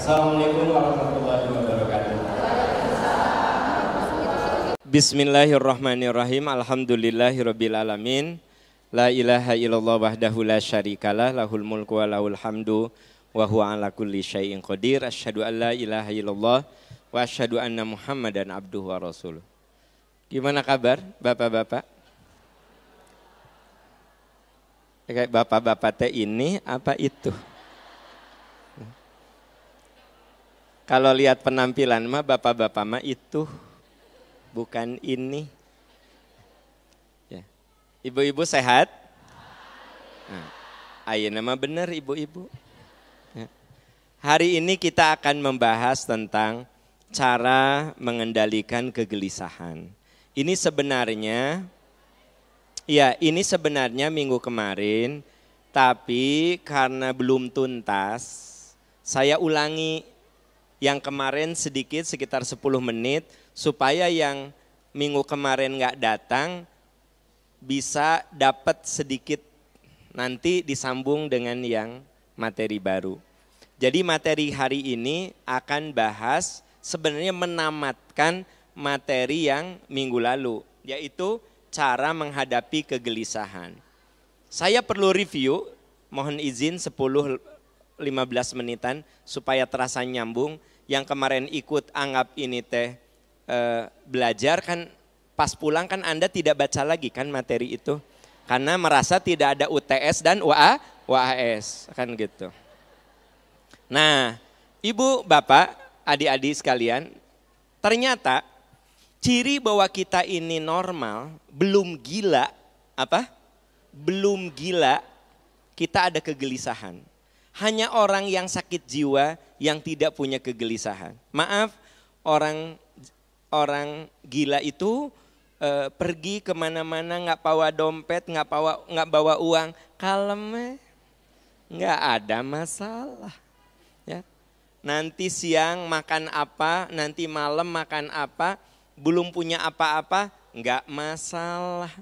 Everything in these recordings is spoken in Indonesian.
Assalamualaikum warahmatullahi wabarakatuh. Bismillahirrahmanirrahim. Alhamdulillahirabbil alamin. La ilaha illallah wahdahu la syarikalah, lahul mulku wa lahul hamdu wa huwa ala kulli syai'in qadir. Asyhadu an la ilaha illallah wa asyhadu anna Muhammadan abduhu wa rasuluh. Gimana kabar Bapak-bapak? Kayak bapak-bapak teh ini apa itu? Kalau lihat penampilan mah bapak-bapak mah itu, bukan ini. Ya. Ibu-ibu sehat? Nah, ayeuna mah bener ibu-ibu. Ya. Hari ini kita akan membahas tentang cara mengendalikan kegelisahan. Ini sebenarnya minggu kemarin, tapi karena belum tuntas, saya ulangi yang kemarin sedikit, sekitar 10 menit, supaya yang minggu kemarin nggak datang bisa dapat sedikit, nanti disambung dengan yang materi baru. Jadi materi hari ini akan bahas sebenarnya menamatkan materi yang minggu lalu, yaitu cara menghadapi kegelisahan. Saya perlu review, mohon izin 10-15 menitan supaya terasa nyambung. Yang kemarin ikut anggap ini teh belajar kan, pas pulang kan Anda tidak baca lagi kan materi itu. Karena merasa tidak ada UTS dan UAS kan gitu. Nah, Ibu, Bapak, adik-adik sekalian, ternyata ciri bahwa kita ini normal, belum gila, belum gila, kita ada kegelisahan. Hanya orang yang sakit jiwa yang tidak punya kegelisahan. Maaf, orang gila itu pergi kemana-mana nggak bawa dompet, nggak bawa uang, kalem, nggak ada masalah. Ya. Nanti siang makan apa, nanti malam makan apa, belum punya apa-apa, nggak masalah.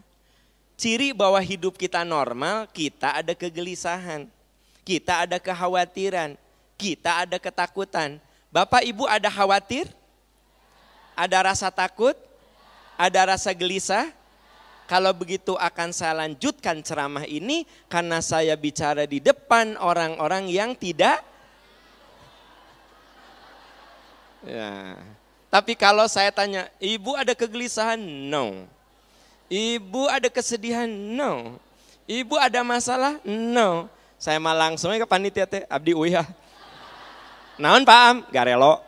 Ciri bahwa hidup kita normal, kita ada kegelisahan. Kita ada kekhawatiran, kita ada ketakutan. Bapak Ibu ada khawatir? Ada rasa takut? Ada rasa gelisah? Kalau begitu akan saya lanjutkan ceramah ini karena saya bicara di depan orang-orang yang tidak. Ya. Tapi kalau saya tanya, Ibu ada kegelisahan? No. Ibu ada kesedihan? No. Ibu ada masalah? No. Saya mah langsung ke panitia teh, abdi uyah. Naon Pak Am? Garelo.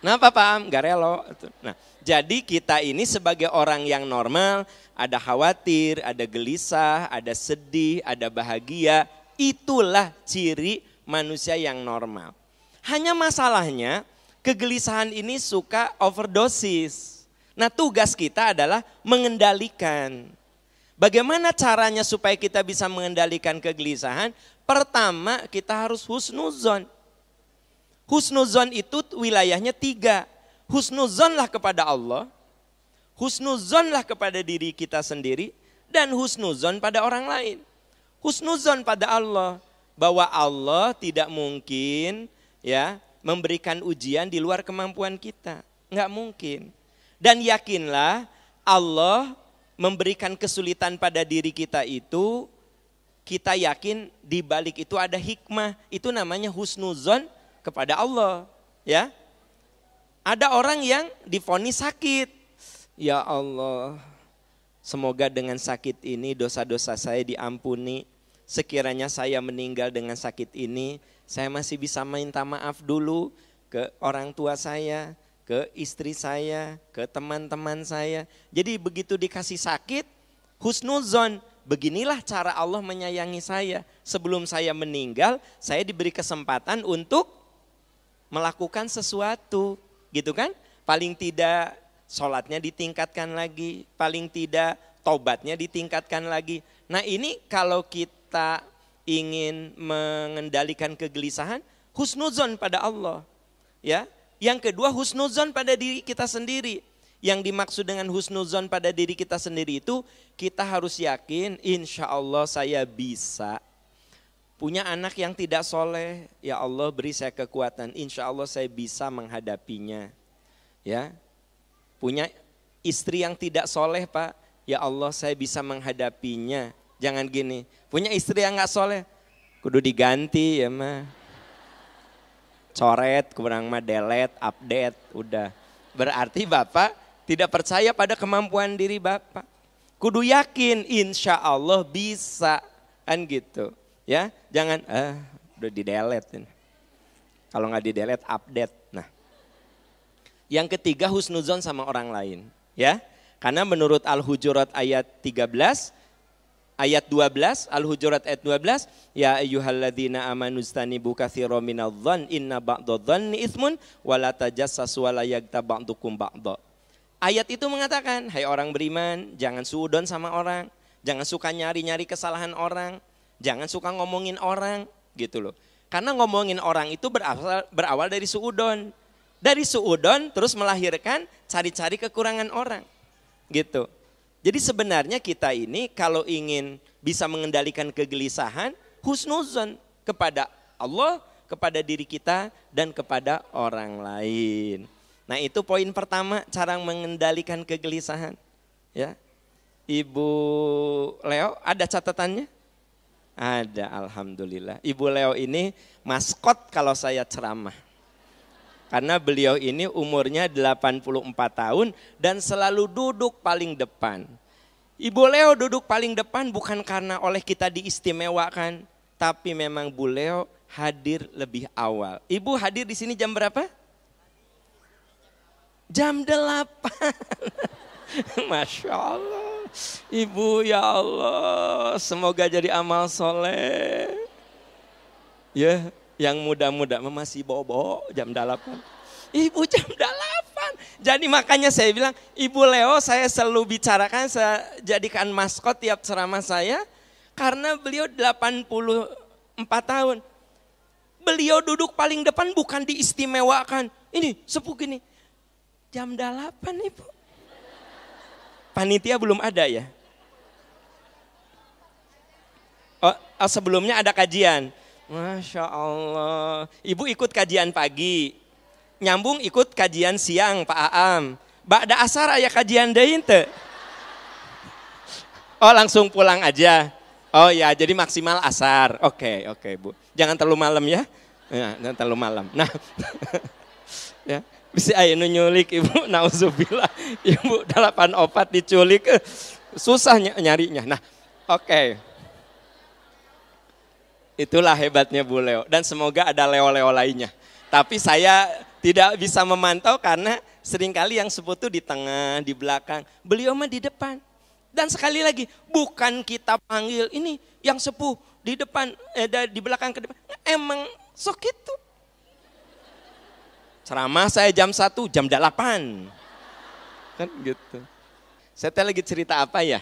Napa Pak Am? Garelo. Nah, jadi kita ini sebagai orang yang normal, ada khawatir, ada gelisah, ada sedih, ada bahagia. Itulah ciri manusia yang normal. Hanya masalahnya, kegelisahan ini suka overdosis. Nah, tugas kita adalah mengendalikan. Bagaimana caranya supaya kita bisa mengendalikan kegelisahan? Pertama, kita harus husnuzon. Husnuzon itu wilayahnya 3. Husnuzonlah kepada Allah, husnuzonlah kepada diri kita sendiri, dan husnuzon pada orang lain. Husnuzon pada Allah, bahwa Allah tidak mungkin ya memberikan ujian di luar kemampuan kita. Enggak mungkin. Dan yakinlah Allah memberikan kesulitan pada diri kita itu, kita yakin di balik itu ada hikmah. Itu namanya husnuzon kepada Allah. Ya, ada orang yang divonis sakit. Ya Allah, semoga dengan sakit ini dosa-dosa saya diampuni. Sekiranya saya meninggal dengan sakit ini, saya masih bisa minta maaf dulu ke orang tua saya, ke istri saya, ke teman-teman saya. Jadi begitu dikasih sakit, husnuzon, beginilah cara Allah menyayangi saya. Sebelum saya meninggal, saya diberi kesempatan untuk melakukan sesuatu, gitu kan? Paling tidak sholatnya ditingkatkan lagi, paling tidak tobatnya ditingkatkan lagi. Nah ini kalau kita ingin mengendalikan kegelisahan, husnuzon pada Allah, ya. Yang kedua, husnuzon pada diri kita sendiri. Yang dimaksud dengan husnuzon pada diri kita sendiri itu, kita harus yakin insya Allah saya bisa Punya anak yang tidak soleh, ya Allah beri saya kekuatan, insya Allah saya bisa menghadapinya. Ya, punya istri yang tidak soleh Pak, ya Allah saya bisa menghadapinya. Jangan gini, punya istri yang gak soleh, kudu diganti ya mah. Coret, kurang mah delete, update, udah. Berarti Bapak tidak percaya pada kemampuan diri Bapak. Kudu yakin, insya Allah bisa, kan gitu. Ya, jangan udah di-delete. Kalau nggak di-delete, update. Nah, yang ketiga husnuzon sama orang lain, ya. Karena menurut Al-Hujurat ayat 13, ayat 12, Al-Hujurat ayat 12, ya ayyuhalladzina amanu istanibu katsiran minadh-dhann inna ba'dadh-dhanni itsmun wa la tajassasu wa la yaghtab ba'dukum ba'dha. Ayat itu mengatakan, hai orang beriman, jangan suudon sama orang, jangan suka nyari-nyari kesalahan orang. Jangan suka ngomongin orang gitu loh. Karena ngomongin orang itu berawal dari suudon. Dari suudon terus melahirkan cari-cari kekurangan orang gitu. Jadi sebenarnya kita ini kalau ingin bisa mengendalikan kegelisahan, husnuzon kepada Allah, kepada diri kita dan kepada orang lain. Nah itu poin pertama cara mengendalikan kegelisahan. Ya, Ibu Leo ada catatannya? Ada, alhamdulillah. Ibu Leo ini maskot kalau saya ceramah. Karena beliau ini umurnya 84 tahun dan selalu duduk paling depan. Ibu Leo duduk paling depan bukan karena oleh kita diistimewakan, tapi memang Bu Leo hadir lebih awal. Ibu hadir di sini jam berapa? Jam 8. Masya Allah. Ibu ya Allah, semoga jadi amal soleh. Ya, yang muda-muda masih bobo jam 8. Ibu jam 8. Jadi makanya saya bilang, Ibu Leo saya selalu bicarakan, saya jadikan maskot tiap ceramah saya. Karena beliau 84 tahun. Beliau duduk paling depan bukan diistimewakan. Ini sepuh gini, jam 8 Ibu. Panitia belum ada ya? Oh, sebelumnya ada kajian. Masya Allah. Ibu ikut kajian pagi. Nyambung ikut kajian siang Pak Aam. Ba'da asar ayah kajian deui teu? Oh langsung pulang aja. Oh ya jadi maksimal asar. Oke Bu. Jangan terlalu malam ya. Jangan terlalu malam. Nah ya. Bisa aya nu nyulik Ibu, nauzubillah. Ibu 84 diculik, susah nyarinya. Nah, oke. Itulah hebatnya Bu Leo dan semoga ada Leo-Leo lainnya. Tapi saya tidak bisa memantau karena seringkali yang sepuh itu di tengah, di belakang. Beliau mah di depan. Dan sekali lagi, bukan kita panggil ini yang sepuh di depan, di belakang ke depan. Emang sok itu. Ceramah saya jam 1, jam 8. Kan gitu. Saya lagi cerita apa ya?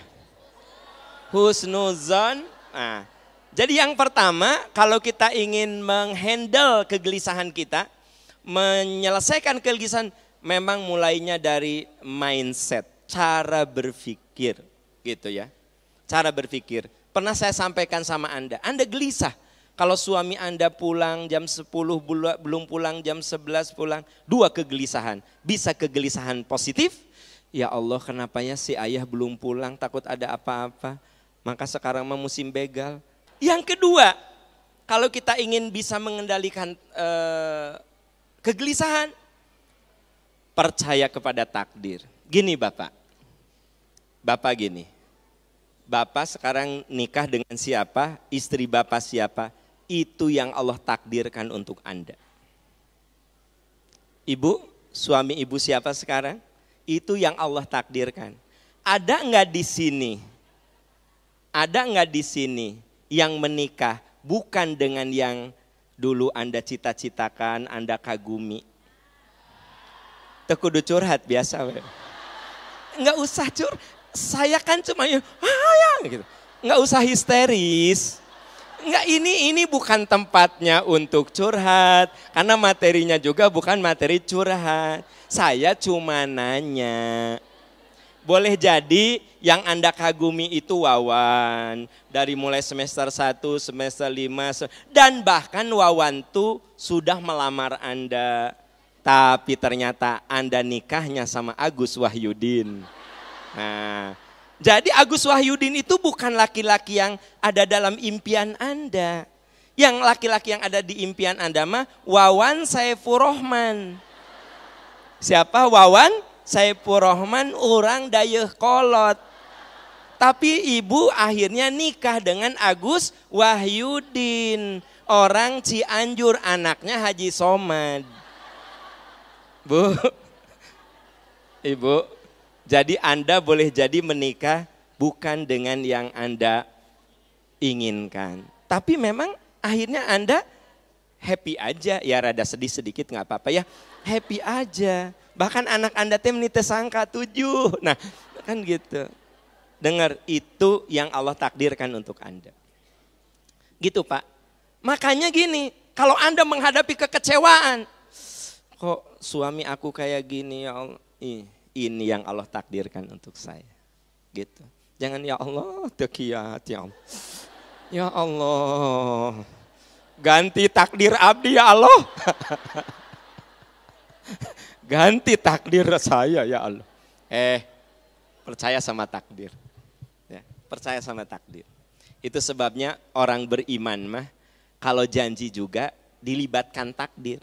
Husnuzon. Nah, jadi yang pertama kalau kita ingin menghandle kegelisahan kita, menyelesaikan kegelisahan memang mulainya dari mindset, cara berpikir gitu ya. Cara berpikir. Pernah saya sampaikan sama Anda gelisah. Kalau suami Anda pulang jam 10, belum pulang jam 11 pulang, 2 kegelisahan. Bisa kegelisahan positif, ya Allah kenapa ya si ayah belum pulang, takut ada apa-apa. Maka sekarang mah musim begal. Yang kedua, kalau kita ingin bisa mengendalikan kegelisahan, percaya kepada takdir. Gini Bapak gini, Bapak sekarang nikah dengan siapa, istri Bapak siapa, itu yang Allah takdirkan untuk Anda. Ibu, suami Ibu siapa sekarang? Itu yang Allah takdirkan. Ada enggak di sini? Ada enggak di sini yang menikah bukan dengan yang dulu Anda cita-citakan, Anda kagumi? Tekudu curhat biasa. Enggak usah saya kan cuma ya gitu. Enggak usah histeris. Enggak, ini bukan tempatnya untuk curhat. Karena materinya juga bukan materi curhat. Saya cuma nanya. Boleh jadi yang Anda kagumi itu Wawan. Dari mulai semester 1, semester 5. Dan bahkan Wawan tuh sudah melamar Anda. Tapi ternyata Anda nikahnya sama Agus Wahyudin. Nah, jadi Agus Wahyudin itu bukan laki-laki yang ada dalam impian Anda. Yang laki-laki yang ada di impian Anda mah Wawan Saifur Rahman. Siapa Wawan? Saifur Rahman orang dayeuh kolot. Tapi ibu akhirnya nikah dengan Agus Wahyudin. Orang Cianjur, anaknya Haji Somad. Bu, Ibu, jadi Anda boleh jadi menikah bukan dengan yang Anda inginkan. Tapi memang akhirnya Anda happy aja. Ya rada sedih sedikit gak apa-apa ya. Happy aja. Bahkan anak Anda meniti sangka 7. Nah kan gitu. Dengar, itu yang Allah takdirkan untuk Anda. Gitu Pak. Makanya gini, kalau Anda menghadapi kekecewaan. Kok suami aku kayak gini ya Allah. Ini yang Allah takdirkan untuk saya. Gitu. Jangan ya Allah tekiyat ya Allah. Ya Allah. Ganti takdir abdi ya Allah. Ganti takdir saya ya Allah. Percaya sama takdir. Ya, percaya sama takdir. Itu sebabnya orang beriman mah kalau janji juga dilibatkan takdir.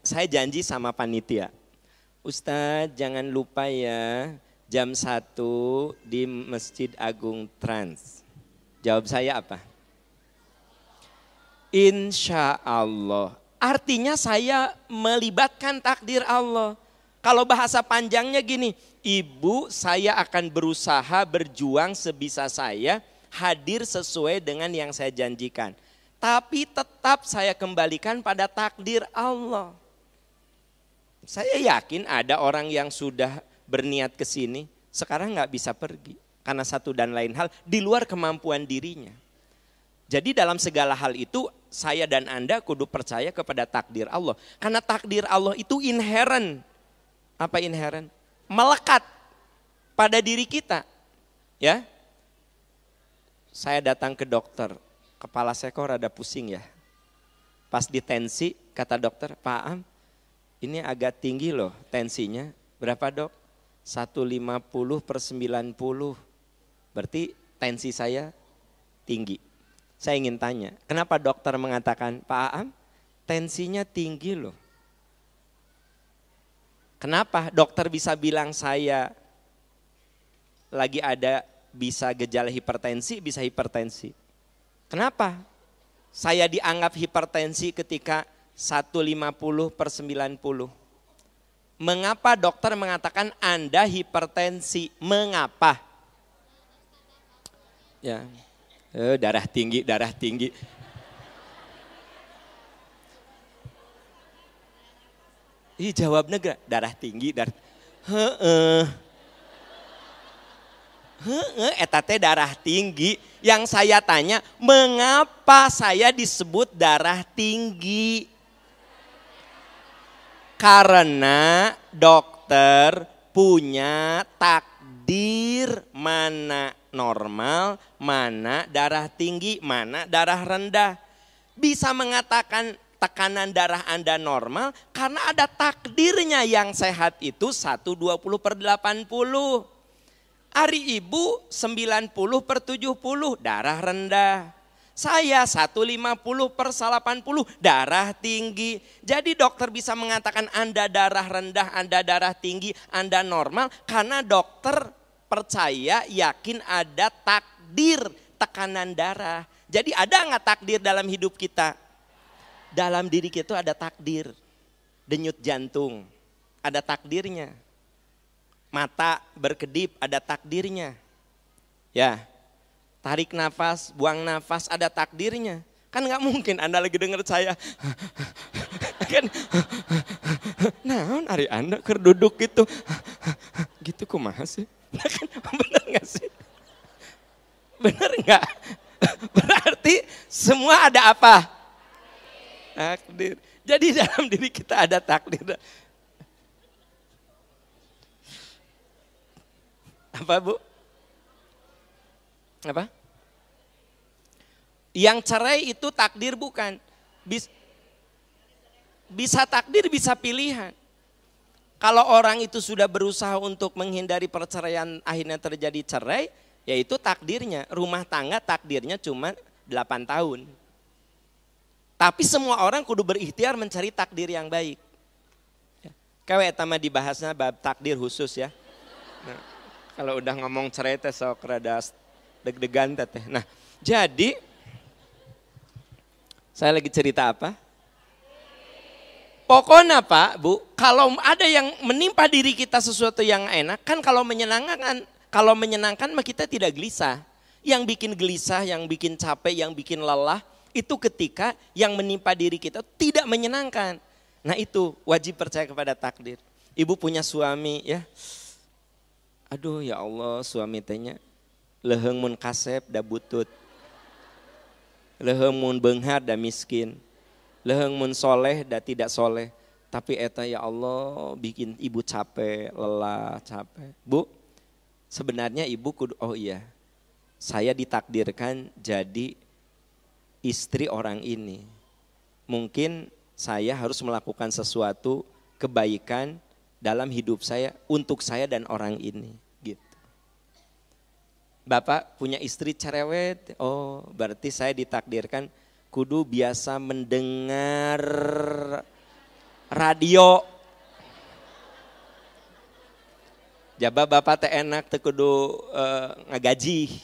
Saya janji sama panitia. Ustadz jangan lupa ya jam 1 di Masjid Agung Trans. Jawab saya apa? Insya Allah. Artinya saya melibatkan takdir Allah. Kalau bahasa panjangnya gini, Ibu saya akan berusaha berjuang sebisa saya hadir sesuai dengan yang saya janjikan. Tapi tetap saya kembalikan pada takdir Allah. Saya yakin ada orang yang sudah berniat ke sini, sekarang nggak bisa pergi. Karena satu dan lain hal di luar kemampuan dirinya. Jadi dalam segala hal itu saya dan Anda kudu percaya kepada takdir Allah. Karena takdir Allah itu inherent. Apa inherent? Melekat pada diri kita. Ya. Saya datang ke dokter, kepala saya kok rada pusing ya. Pas ditensi kata dokter, Pak Am ini agak tinggi loh tensinya. Berapa dok? 150/90. Berarti tensi saya tinggi. Saya ingin tanya, kenapa dokter mengatakan, Pak Aam, tensinya tinggi loh. Kenapa dokter bisa bilang saya lagi ada bisa gejala hipertensi, bisa hipertensi. Kenapa? Saya dianggap hipertensi ketika 150/90. Mengapa dokter mengatakan Anda hipertensi? Mengapa? Ya. Darah tinggi. Jawab negara, darah tinggi. Eta teh darah tinggi. Yang saya tanya, mengapa saya disebut darah tinggi? Karena dokter punya takdir mana normal, mana darah tinggi, mana darah rendah. Bisa mengatakan tekanan darah Anda normal karena ada takdirnya yang sehat itu 120/80. Ari ibu 90/70 darah rendah. Saya 150/80 darah tinggi. Jadi dokter bisa mengatakan Anda darah rendah, Anda darah tinggi, Anda normal karena dokter percaya, yakin ada takdir tekanan darah. Jadi ada nggak takdir dalam hidup kita? Dalam diri kita ada takdir. Denyut jantung, ada takdirnya. Mata berkedip, ada takdirnya. Ya, tarik nafas, buang nafas, ada takdirnya. Kan nggak mungkin Anda lagi dengar saya. Kan, nah, hari Anda duduk gitu. Gitu kumaha sih? Benar nggak sih? Benar nggak? Berarti semua ada apa? Takdir. Jadi dalam diri kita ada takdir. Apa Bu? Apa? Yang cerai itu takdir bukan? Bisa takdir, bisa pilihan. Kalau orang itu sudah berusaha untuk menghindari perceraian akhirnya terjadi cerai, yaitu takdirnya. Rumah tangga takdirnya cuma 8 tahun. Tapi semua orang kudu berikhtiar mencari takdir yang baik. Kawe etama dibahasnya bab takdir khusus ya. Nah, kalau udah ngomong cerai teh sok rada deg-degan teh. Nah, jadi saya lagi cerita apa? Pokoknya Pak, Bu, kalau ada yang menimpa diri kita sesuatu yang enak, kan kalau menyenangkan mah kita tidak gelisah. Yang bikin gelisah, yang bikin capek, yang bikin lelah, itu ketika yang menimpa diri kita tidak menyenangkan. Nah itu wajib percaya kepada takdir. Ibu punya suami ya, aduh ya Allah suami tehnya leheng mun kasep da butut, leheng mun beunghar da miskin, leheng mun soleh da tidak soleh. Tapi eta ya Allah bikin ibu capek, lelah, capek. Bu, sebenarnya ibu kudu, oh iya, saya ditakdirkan jadi istri orang ini. Mungkin saya harus melakukan sesuatu kebaikan dalam hidup saya untuk saya dan orang ini. Gitu. Bapak punya istri cerewet, oh berarti saya ditakdirkan kudu biasa mendengar radio. Jaba bapak teh enak teh kudu ngagaji.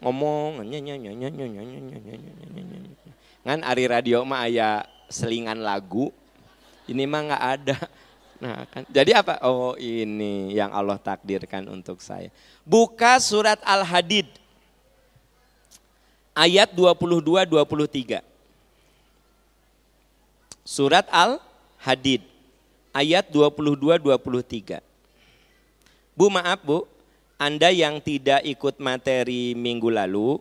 Ngomong ngan ari radio mah aya selingan lagu. Ini mah enggak ada. Nah, kan jadi apa? Oh, ini yang Allah takdirkan untuk saya. Buka surat Al-Hadid ayat 22-23. Surat Al-Hadid ayat 22-23. Bu maaf Bu, Anda yang tidak ikut materi minggu lalu,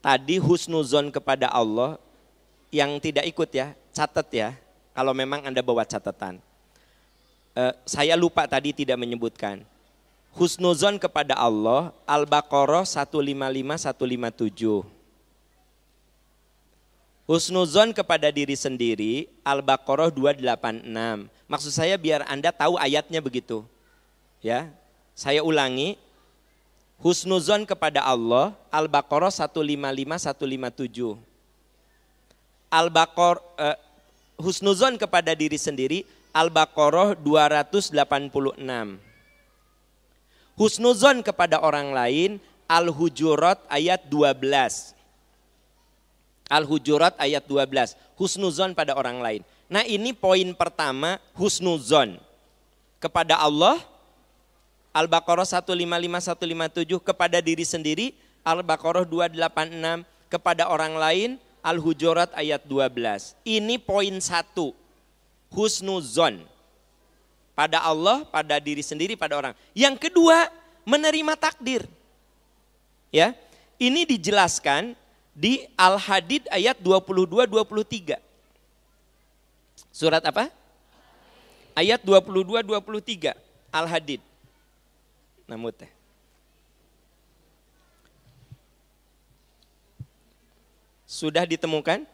tadi husnuzon kepada Allah, yang tidak ikut ya, catat ya, kalau memang Anda bawa catatan. Saya lupa tadi tidak menyebutkan. Husnuzon kepada Allah, Al-Baqarah 155-157. Husnuzon kepada diri sendiri, Al-Baqarah 286. Maksud saya biar Anda tahu ayatnya begitu. Ya, saya ulangi. Husnuzon kepada Allah, Al-Baqarah 155-157. Al-Baqarah husnuzon kepada diri sendiri, Al-Baqarah 286. Husnuzon kepada orang lain, Al-Hujurat ayat 12. Al-Hujurat ayat 12, husnuzon pada orang lain. Nah ini poin pertama, husnuzon kepada Allah, Al-Baqarah 155-157, kepada diri sendiri, Al-Baqarah 286, kepada orang lain, Al-Hujurat ayat 12. Ini poin satu, husnuzon pada Allah, pada diri sendiri, pada orang. Yang kedua, menerima takdir. Ya, ini dijelaskan di Al-Hadid ayat 22-23. Surat apa? Ayat 22-23 Al-Hadid. Namun teh. Sudah ditemukan?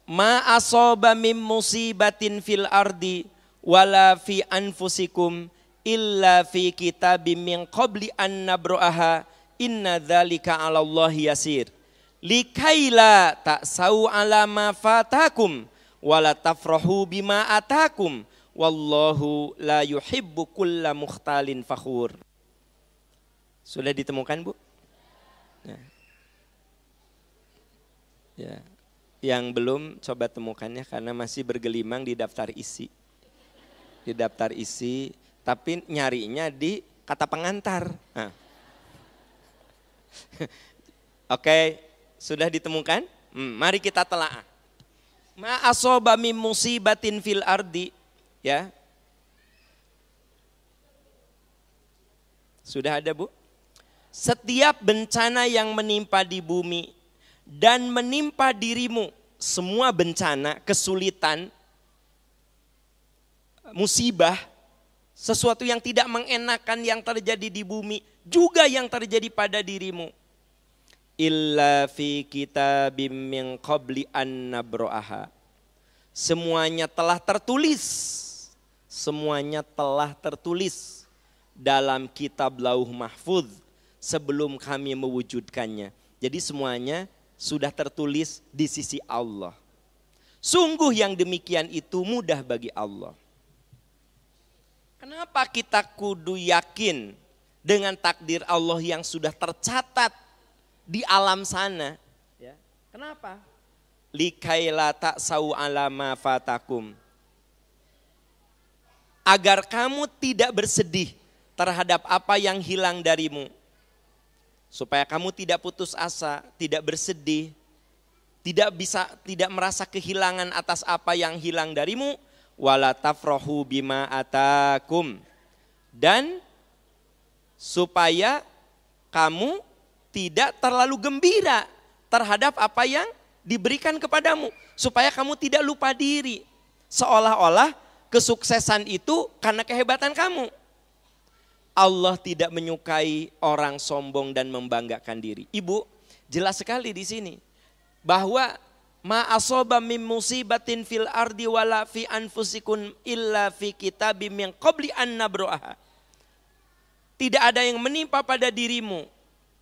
Ma asoba mim musibatin fil ardi wala fi anfusikum illa fi kitabim min qabli an nabro'aha inna dzalika 'ala Allahi yasir. Likaila ta'sau 'ala ma fatakum wala tafrahu bima atakum wallahu la yuhibbu kulla mukhtalin fakhur. Sudah ditemukan Bu? Nah. Ya. Yang belum coba temukannya karena masih bergelimang di daftar isi. Di daftar isi, tapi nyarinya di kata pengantar. Nah. Oke, sudah ditemukan? Mari kita telaah. Ma asoba mim musibatin fil ardi, ya. Sudah ada Bu? Setiap bencana yang menimpa di bumi dan menimpa dirimu, semua bencana, kesulitan, musibah, sesuatu yang tidak mengenakan yang terjadi di bumi, juga yang terjadi pada dirimu. Illa fi kitabim min qabli an nabra'aha. Semuanya telah tertulis. Semuanya telah tertulis dalam kitab Lauh Mahfuz sebelum kami mewujudkannya. Jadi semuanya sudah tertulis di sisi Allah. Sungguh yang demikian itu mudah bagi Allah. Kenapa kita kudu yakin dengan takdir Allah yang sudah tercatat di alam sana? Ya. Kenapa? Likaila ta'sau ala ma fatakum. Agar kamu tidak bersedih terhadap apa yang hilang darimu. Supaya kamu tidak putus asa, tidak bersedih, tidak merasa kehilangan atas apa yang hilang darimu. Wala tafrahu bima atakum, dan supaya kamu tidak terlalu gembira terhadap apa yang diberikan kepadamu, supaya kamu tidak lupa diri seolah-olah kesuksesan itu karena kehebatan kamu. Allah tidak menyukai orang sombong dan membanggakan diri. Ibu, jelas sekali di sini bahwa ma asoba min musibatin fil ardi wala fi anfusikum illa fi kitabim min qabli an nabra'aha. Tidak ada yang menimpa pada dirimu,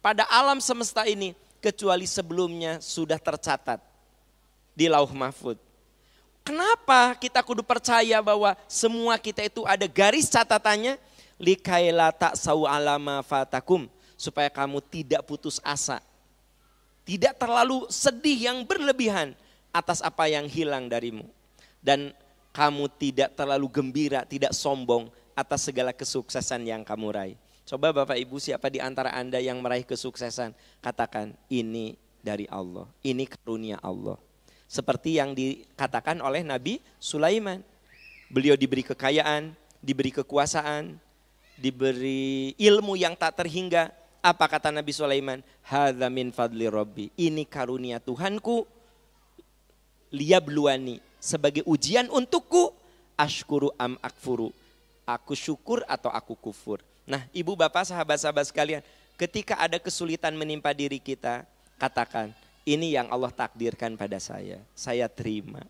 pada alam semesta ini, kecuali sebelumnya sudah tercatat di Lauh Mahfuz. Kenapa kita kudu percaya bahwa semua kita itu ada garis catatannya? Likaila ta'sau ala ma fatakum, supaya kamu tidak putus asa. Tidak terlalu sedih yang berlebihan atas apa yang hilang darimu. Dan kamu tidak terlalu gembira, tidak sombong atas segala kesuksesan yang kamu raih. Coba Bapak Ibu, siapa di antara Anda yang meraih kesuksesan? Katakan, ini dari Allah, ini karunia Allah. Seperti yang dikatakan oleh Nabi Sulaiman. Beliau diberi kekayaan, diberi kekuasaan, diberi ilmu yang tak terhingga. Apa kata Nabi Sulaiman? Hadza min fadli Rabbi. Ini karunia Tuhanku. Liyabluwani, sebagai ujian untukku. Ashkuru am akfuru. Aku syukur atau aku kufur. Nah, ibu bapak sahabat-sahabat sekalian, ketika ada kesulitan menimpa diri kita, katakan, ini yang Allah takdirkan pada saya terima.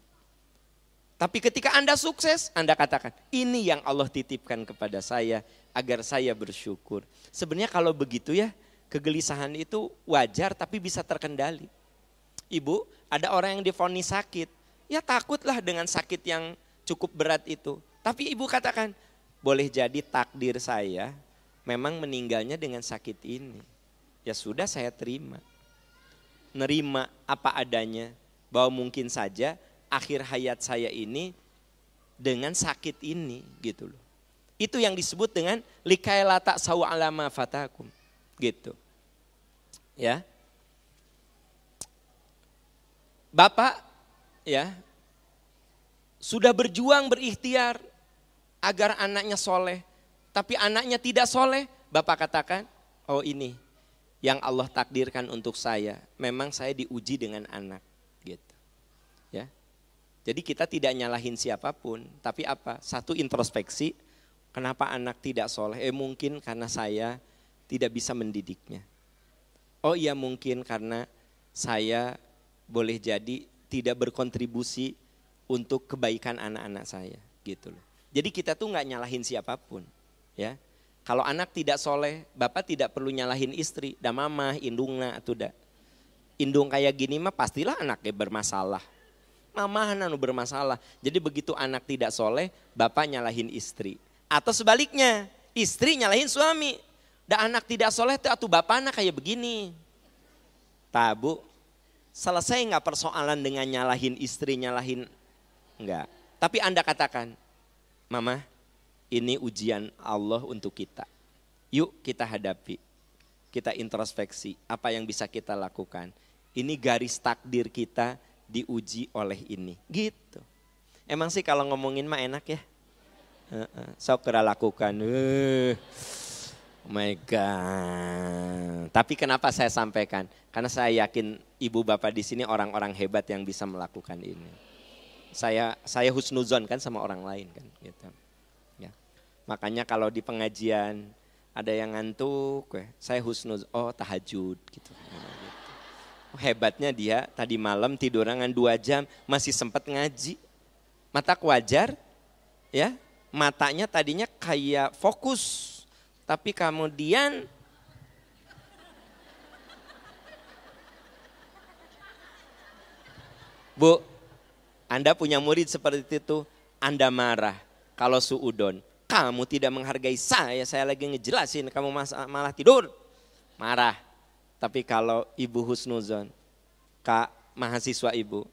Tapi ketika Anda sukses, Anda katakan, ini yang Allah titipkan kepada saya agar saya bersyukur. Sebenarnya kalau begitu ya, kegelisahan itu wajar tapi bisa terkendali. Ibu, ada orang yang divonis sakit, ya takutlah dengan sakit yang cukup berat itu. Tapi ibu katakan, boleh jadi takdir saya memang meninggalnya dengan sakit ini. Ya sudah, saya terima. Nerima apa adanya, bahwa mungkin saja akhir hayat saya ini dengan sakit ini gitu loh. Itu yang disebut dengan likaila ta'sau ala ma fatakum gitu. Ya. Bapak ya sudah berjuang berikhtiar agar anaknya soleh, tapi anaknya tidak soleh. Bapak katakan, oh ini yang Allah takdirkan untuk saya. Memang saya diuji dengan anak gitu. Ya. Jadi kita tidak nyalahin siapapun, tapi apa? Satu, introspeksi, kenapa anak tidak soleh? Mungkin karena saya tidak bisa mendidiknya. Oh iya, mungkin karena saya boleh jadi tidak berkontribusi untuk kebaikan anak-anak saya gitu loh. Jadi kita tuh nggak nyalahin siapapun ya. Kalau anak tidak soleh, bapak tidak perlu nyalahin istri, dah mama indungna atau dah. Indung kayak gini mah pastilah anaknya bermasalah. Mama anu bermasalah. Jadi begitu anak tidak soleh, bapak nyalahin istri. Atau sebaliknya, istri nyalahin suami. Dah anak tidak soleh tuh atuh bapak anak kayak begini. Tabu, selesai nggak persoalan dengan nyalahin istri, nyalahin enggak. Tapi Anda katakan, Mama, ini ujian Allah untuk kita. Yuk kita hadapi, kita introspeksi apa yang bisa kita lakukan. Ini garis takdir kita diuji oleh ini. Gitu. Emang sih kalau ngomongin mah enak ya. Sok kira lakukan. Oh my God. Tapi kenapa saya sampaikan? Karena saya yakin ibu bapak di sini orang-orang hebat yang bisa melakukan ini. Saya husnuzon kan sama orang lain kan gitu. Ya. Makanya kalau di pengajian ada yang ngantuk, saya husnuz, oh tahajud gitu. Hebatnya dia tadi malam tiduran 2 jam masih sempat ngaji. Mata wajar ya, matanya tadinya kayak fokus. Tapi kemudian Bu, Anda punya murid seperti itu, Anda marah kalau suudon. Kamu tidak menghargai saya lagi ngejelasin, kamu malah tidur. Marah. Tapi kalau ibu husnuzon, Kak mahasiswa ibu,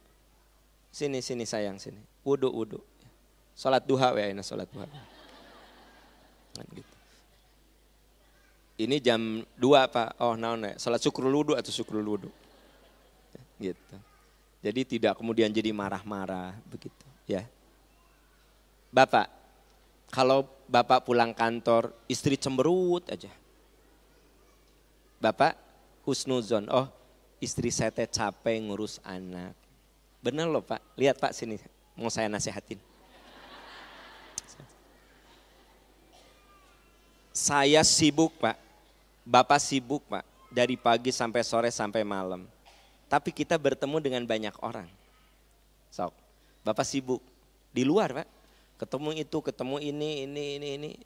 sini sayang sini, wudu. Salat duha salat duha. Gitu. Ini jam 2 Pak, oh naon ya, salat syukrul wudu atau syukrul wudu. Gitu. Jadi tidak kemudian jadi marah-marah begitu ya. Bapak, kalau Bapak pulang kantor, istri cemberut aja. Bapak husnuzon, oh istri saya teh capek ngurus anak. Bener loh Pak, lihat Pak sini, mau saya nasihatin. Saya sibuk Pak, Bapak sibuk Pak, dari pagi sampai sore sampai malam. Tapi kita bertemu dengan banyak orang. Sok, Bapak sibuk di luar Pak. Ketemu itu, ketemu ini.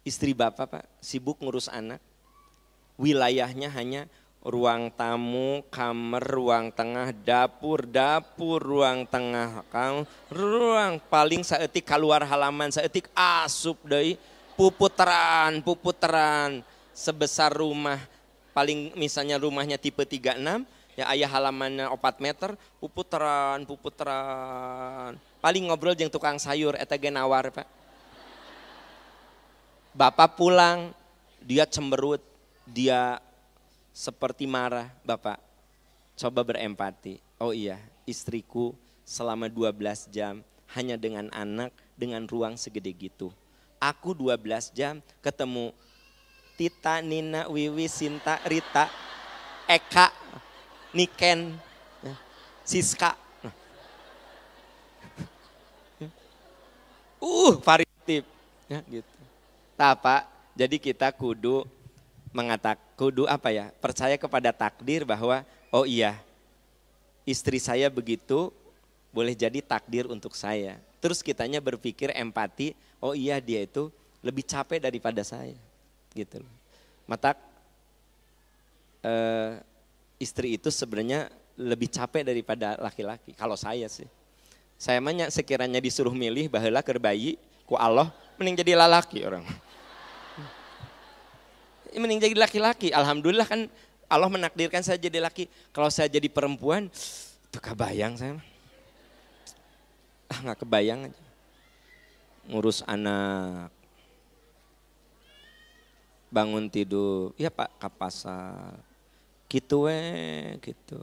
Istri Bapak Pak sibuk ngurus anak. Wilayahnya hanya ruang tamu, kamar, ruang tengah, dapur, ruang tengah, ruang paling saeutik keluar halaman, saeutik asup deui, puputeran. Sebesar rumah, paling misalnya rumahnya tipe 36, ya ayah halamannya 4 meter, puputeran. Paling ngobrol jeung tukang sayur, eta ge nawar Pak. Bapak pulang, dia cemberut, dia seperti marah. Bapak, coba berempati. Oh iya, istriku selama 12 jam hanya dengan anak, dengan ruang segede gitu. Aku 12 jam ketemu Tita, Nina, Wiwi, Sinta, Rita, Eka, Niken, Siska. Variatif. Ya, gitu. Pak, jadi kita kudu percaya kepada takdir bahwa oh iya, istri saya begitu, boleh jadi takdir untuk saya. Terus kitanya berpikir empati, oh iya dia itu lebih capek daripada saya. Gitu. Mata istri itu sebenarnya lebih capek daripada laki-laki. Kalau saya sih. Saya mah sekiranya disuruh milih baheula keur bayi ku Allah mending jadi lalaki orang. Mending jadi laki-laki. Alhamdulillah kan Allah menakdirkan saya jadi laki. Kalau saya jadi perempuan, tuh kebayang saya. Nggak kebayang aja. Ngurus anak. Bangun tidur, ya Pak ke pasar. Gitu gitu.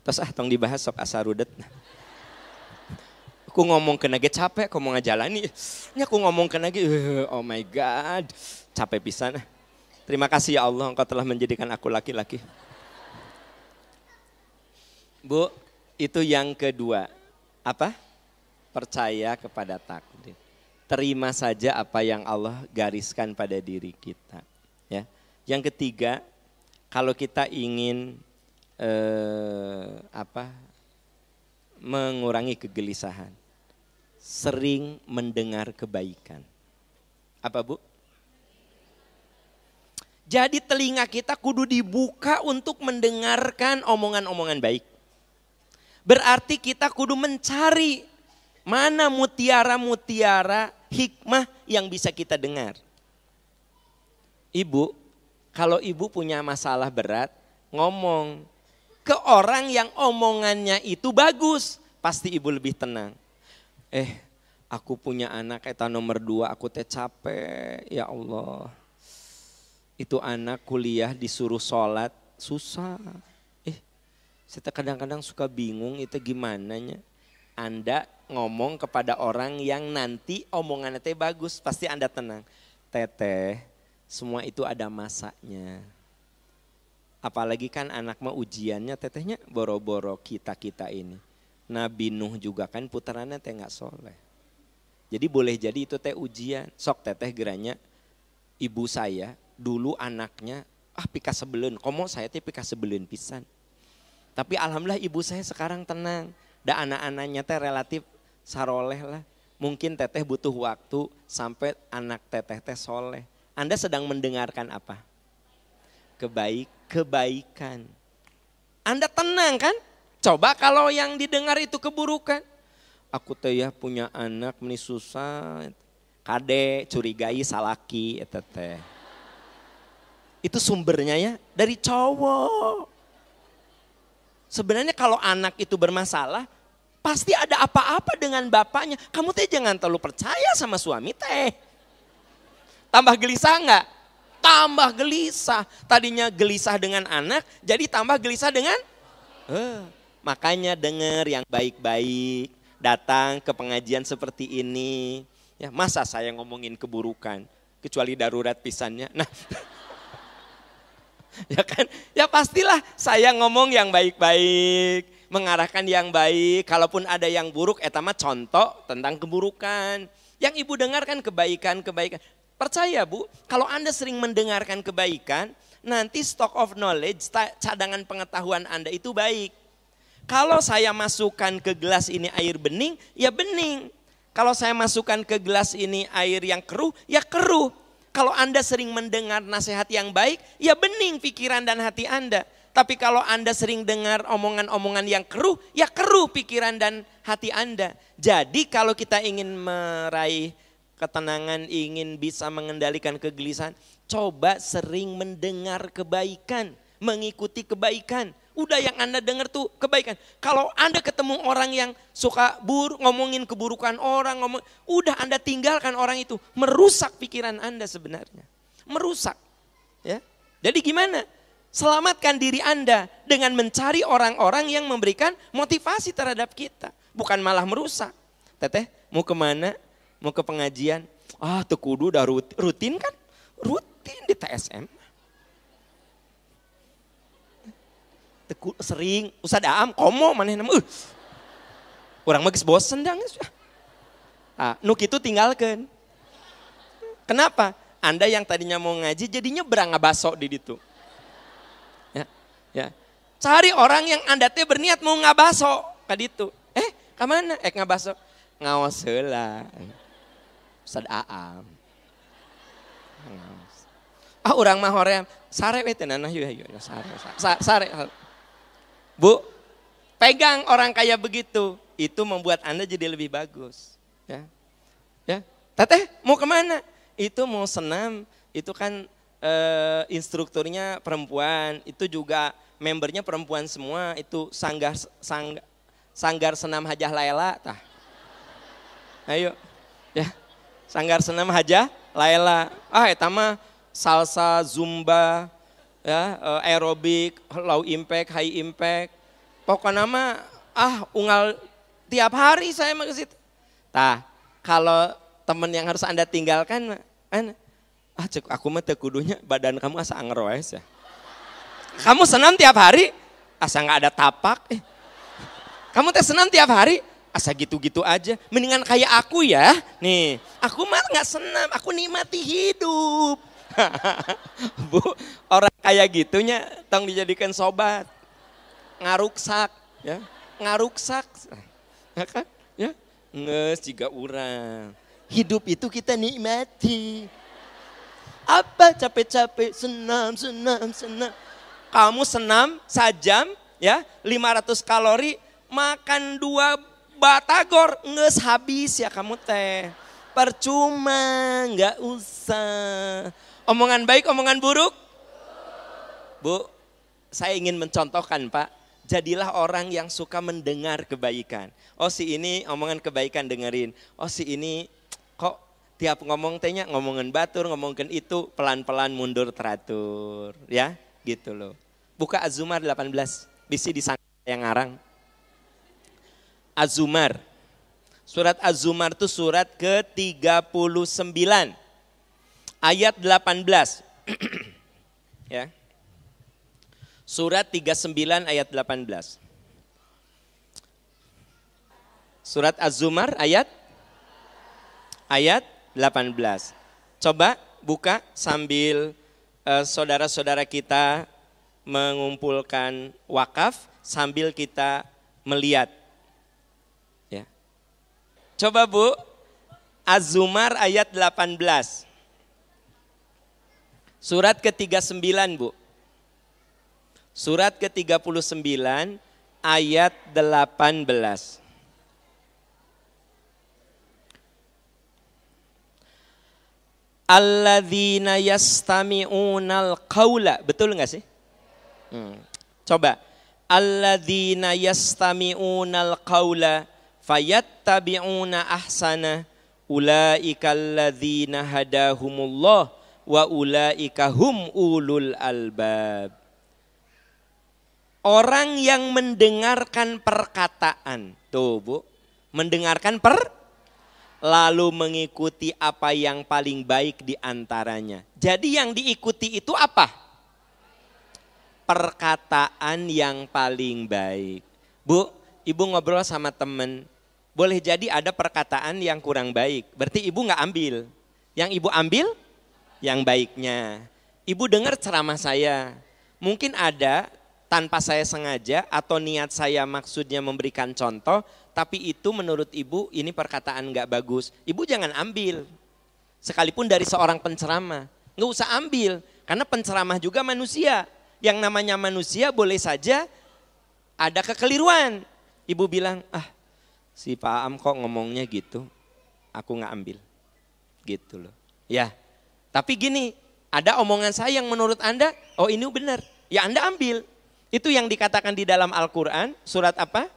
Terus tong dibahas sok asarudet. Aku ngomong kena ge capek, aku mau ngajalani. Nya aku ngomong kena ge, oh my God, capek pisan. Terima kasih ya Allah, Engkau telah menjadikan aku laki-laki. Bu, itu yang kedua. Apa? Percaya kepada takdir. Terima saja apa yang Allah gariskan pada diri kita. Ya. Yang ketiga, kalau kita ingin mengurangi kegelisahan, sering mendengar kebaikan. Apa Bu? Jadi telinga kita kudu dibuka untuk mendengarkan omongan-omongan baik. Berarti kita kudu mencari mana mutiara-mutiara hikmah yang bisa kita dengar. Ibu, kalau ibu punya masalah berat, ngomong ke orang yang omongannya itu bagus, pasti ibu lebih tenang. Aku punya anak eta nomor 2, aku teh capek, ya Allah. Itu anak kuliah disuruh sholat, susah. Saya kadang-kadang suka bingung itu gimana nya. Anda ngomong kepada orang yang nanti omongannya teh bagus, pasti Anda tenang. Teteh, semua itu ada masanya. Apalagi kan anak mah ujiannya tetehnya boro-boro kita ini. Nabi Nuh juga kan puterannya teh gak soleh. Jadi boleh jadi itu teh ujian. Sok teteh geranya ibu saya dulu anaknya pika sebelen. Komo saya teh pika sebelen pisan. Tapi alhamdulillah ibu saya sekarang tenang. Da anak-anaknya teh relatif saroleh lah. Mungkin teteh butuh waktu sampai anak teteh teh soleh. Anda sedang mendengarkan apa? Kebaikan. Anda tenang kan? Coba kalau yang didengar itu keburukan. Aku teh ya punya anak meni susah. Kade curigai salaki teh. Itu sumbernya ya dari cowok. Sebenarnya kalau anak itu bermasalah, pasti ada apa-apa dengan bapaknya. Kamu teh jangan terlalu percaya sama suami teh. Tambah gelisah enggak? Tambah gelisah. Tadinya gelisah dengan anak, jadi tambah gelisah dengan makanya dengar yang baik-baik, datang ke pengajian seperti ini. Ya, masa saya ngomongin keburukan, kecuali darurat pisannya. Nah, ya kan? Ya pastilah saya ngomong yang baik-baik, mengarahkan yang baik. Kalaupun ada yang buruk, eta mah contoh tentang keburukan. Yang ibu dengarkan kebaikan-kebaikan. Percaya Bu, kalau Anda sering mendengarkan kebaikan, nanti stock of knowledge, cadangan pengetahuan Anda itu baik. Kalau saya masukkan ke gelas ini air bening, ya bening. Kalau saya masukkan ke gelas ini air yang keruh, ya keruh. Kalau Anda sering mendengar nasihat yang baik, ya bening pikiran dan hati Anda. Tapi kalau Anda sering dengar omongan-omongan yang keruh, ya keruh pikiran dan hati Anda. Jadi kalau kita ingin meraih ketenangan, ingin bisa mengendalikan kegelisahan, coba sering mendengar kebaikan, mengikuti kebaikan. Udah yang Anda dengar tuh kebaikan. Kalau Anda ketemu orang yang suka ngomongin keburukan orang, udah Anda tinggalkan orang itu. Merusak pikiran Anda sebenarnya. Merusak. Ya. Jadi gimana? Selamatkan diri Anda dengan mencari orang-orang yang memberikan motivasi terhadap kita. Bukan malah merusak. Teteh mau kemana? Mau ke pengajian? Tuh kudu udah rutin kan? Rutin di TSM. Sering Ustaz Aam komo maneh nama urang mah geus bosen dah geus. Nu kitu tinggalkeun. Kenapa? Anda yang tadinya mau ngaji jadinya berang ngabaso di ditu. Ya. Cari orang yang Anda teh berniat mau ngabaso ka ditu. Ka mana? Ngabaso. Ngaos heula. Ustaz Aam. Urang mah hoream sare we teh nanah yeuh sare. Bu, pegang orang kayak begitu, itu membuat Anda jadi lebih bagus. Ya, Teteh mau kemana? Itu mau senam, itu kan instrukturnya perempuan, itu juga membernya perempuan semua, itu sanggar senam Hajah Laila, tah. Ayo, ya, sanggar senam Hajah Laila. Eta mah salsa, zumba, ya, aerobik, low impact, high impact. Pokoknya mah unggal tiap hari saya mah ke situ. Tah, kalau teman yang harus Anda tinggalkan, cek aku mah teu kudunya badan kamu asa angeroes ya. Kamu senam tiap hari, asa enggak ada tapak. Kamu teh senam tiap hari, asa gitu-gitu aja. Mendingan kayak aku ya. Nih, aku mah enggak senam, aku nikmati hidup. Bu, orang kayak gitunya tong dijadikan sobat. Ngaruksak, ya. Ngaruksak. Ya kan? Ya. Nges juga urang. Hidup itu kita nikmati. Apa capek-capek senam. Kamu senam sajam ya, 500 kalori, makan 2 batagor, nges habis ya kamu teh. Percuma, enggak usah. Omongan baik, omongan buruk? Bu, saya ingin mencontohkan Pak, jadilah orang yang suka mendengar kebaikan. Oh si ini omongan kebaikan dengerin. Oh si ini kok tiap ngomong tehnya ngomongin batur, ngomongin itu pelan-pelan mundur teratur. Ya gitu loh. Buka Az-Zumar 18, bisi disangka yang ngarang. Az-Zumar. Surat Az-Zumar itu surat ke-39. Ayat 18. Ya. Surat 39 ayat 18. Surat Az-Zumar ayat ayat 18. Coba buka sambil saudara-saudara kita mengumpulkan wakaf sambil kita melihat. Ya. Coba Bu, Az-Zumar ayat 18. Surat ke-39 Bu. Surat ke-39 ayat 18. Alladzina yastami'unal qaula. Betul enggak sih? Coba. Alladzina yastami'unal qaula fayattabi'una ahsana ulaika alladzina hadahumullah wa ulaika hum ulul albab. Orang yang mendengarkan perkataan. Tuh Bu. Mendengarkan lalu mengikuti apa yang paling baik di antaranya. Jadi yang diikuti itu apa? Perkataan yang paling baik. Bu, Ibu ngobrol sama temen, boleh jadi ada perkataan yang kurang baik. Berarti Ibu nggak ambil. Yang Ibu ambil, yang baiknya. Ibu dengar ceramah saya. Mungkin ada tanpa saya sengaja atau niat saya maksudnya memberikan contoh, tapi itu menurut Ibu ini perkataan nggak bagus. Ibu jangan ambil. Sekalipun dari seorang penceramah, nggak usah ambil. Karena penceramah juga manusia. Yang namanya manusia boleh saja ada kekeliruan. Ibu bilang, si Pak Am kok ngomongnya gitu, aku nggak ambil. Gitu loh. Ya, tapi gini, ada omongan saya yang menurut Anda, oh ini benar. Ya Anda ambil. Itu yang dikatakan di dalam Al-Quran, surat apa?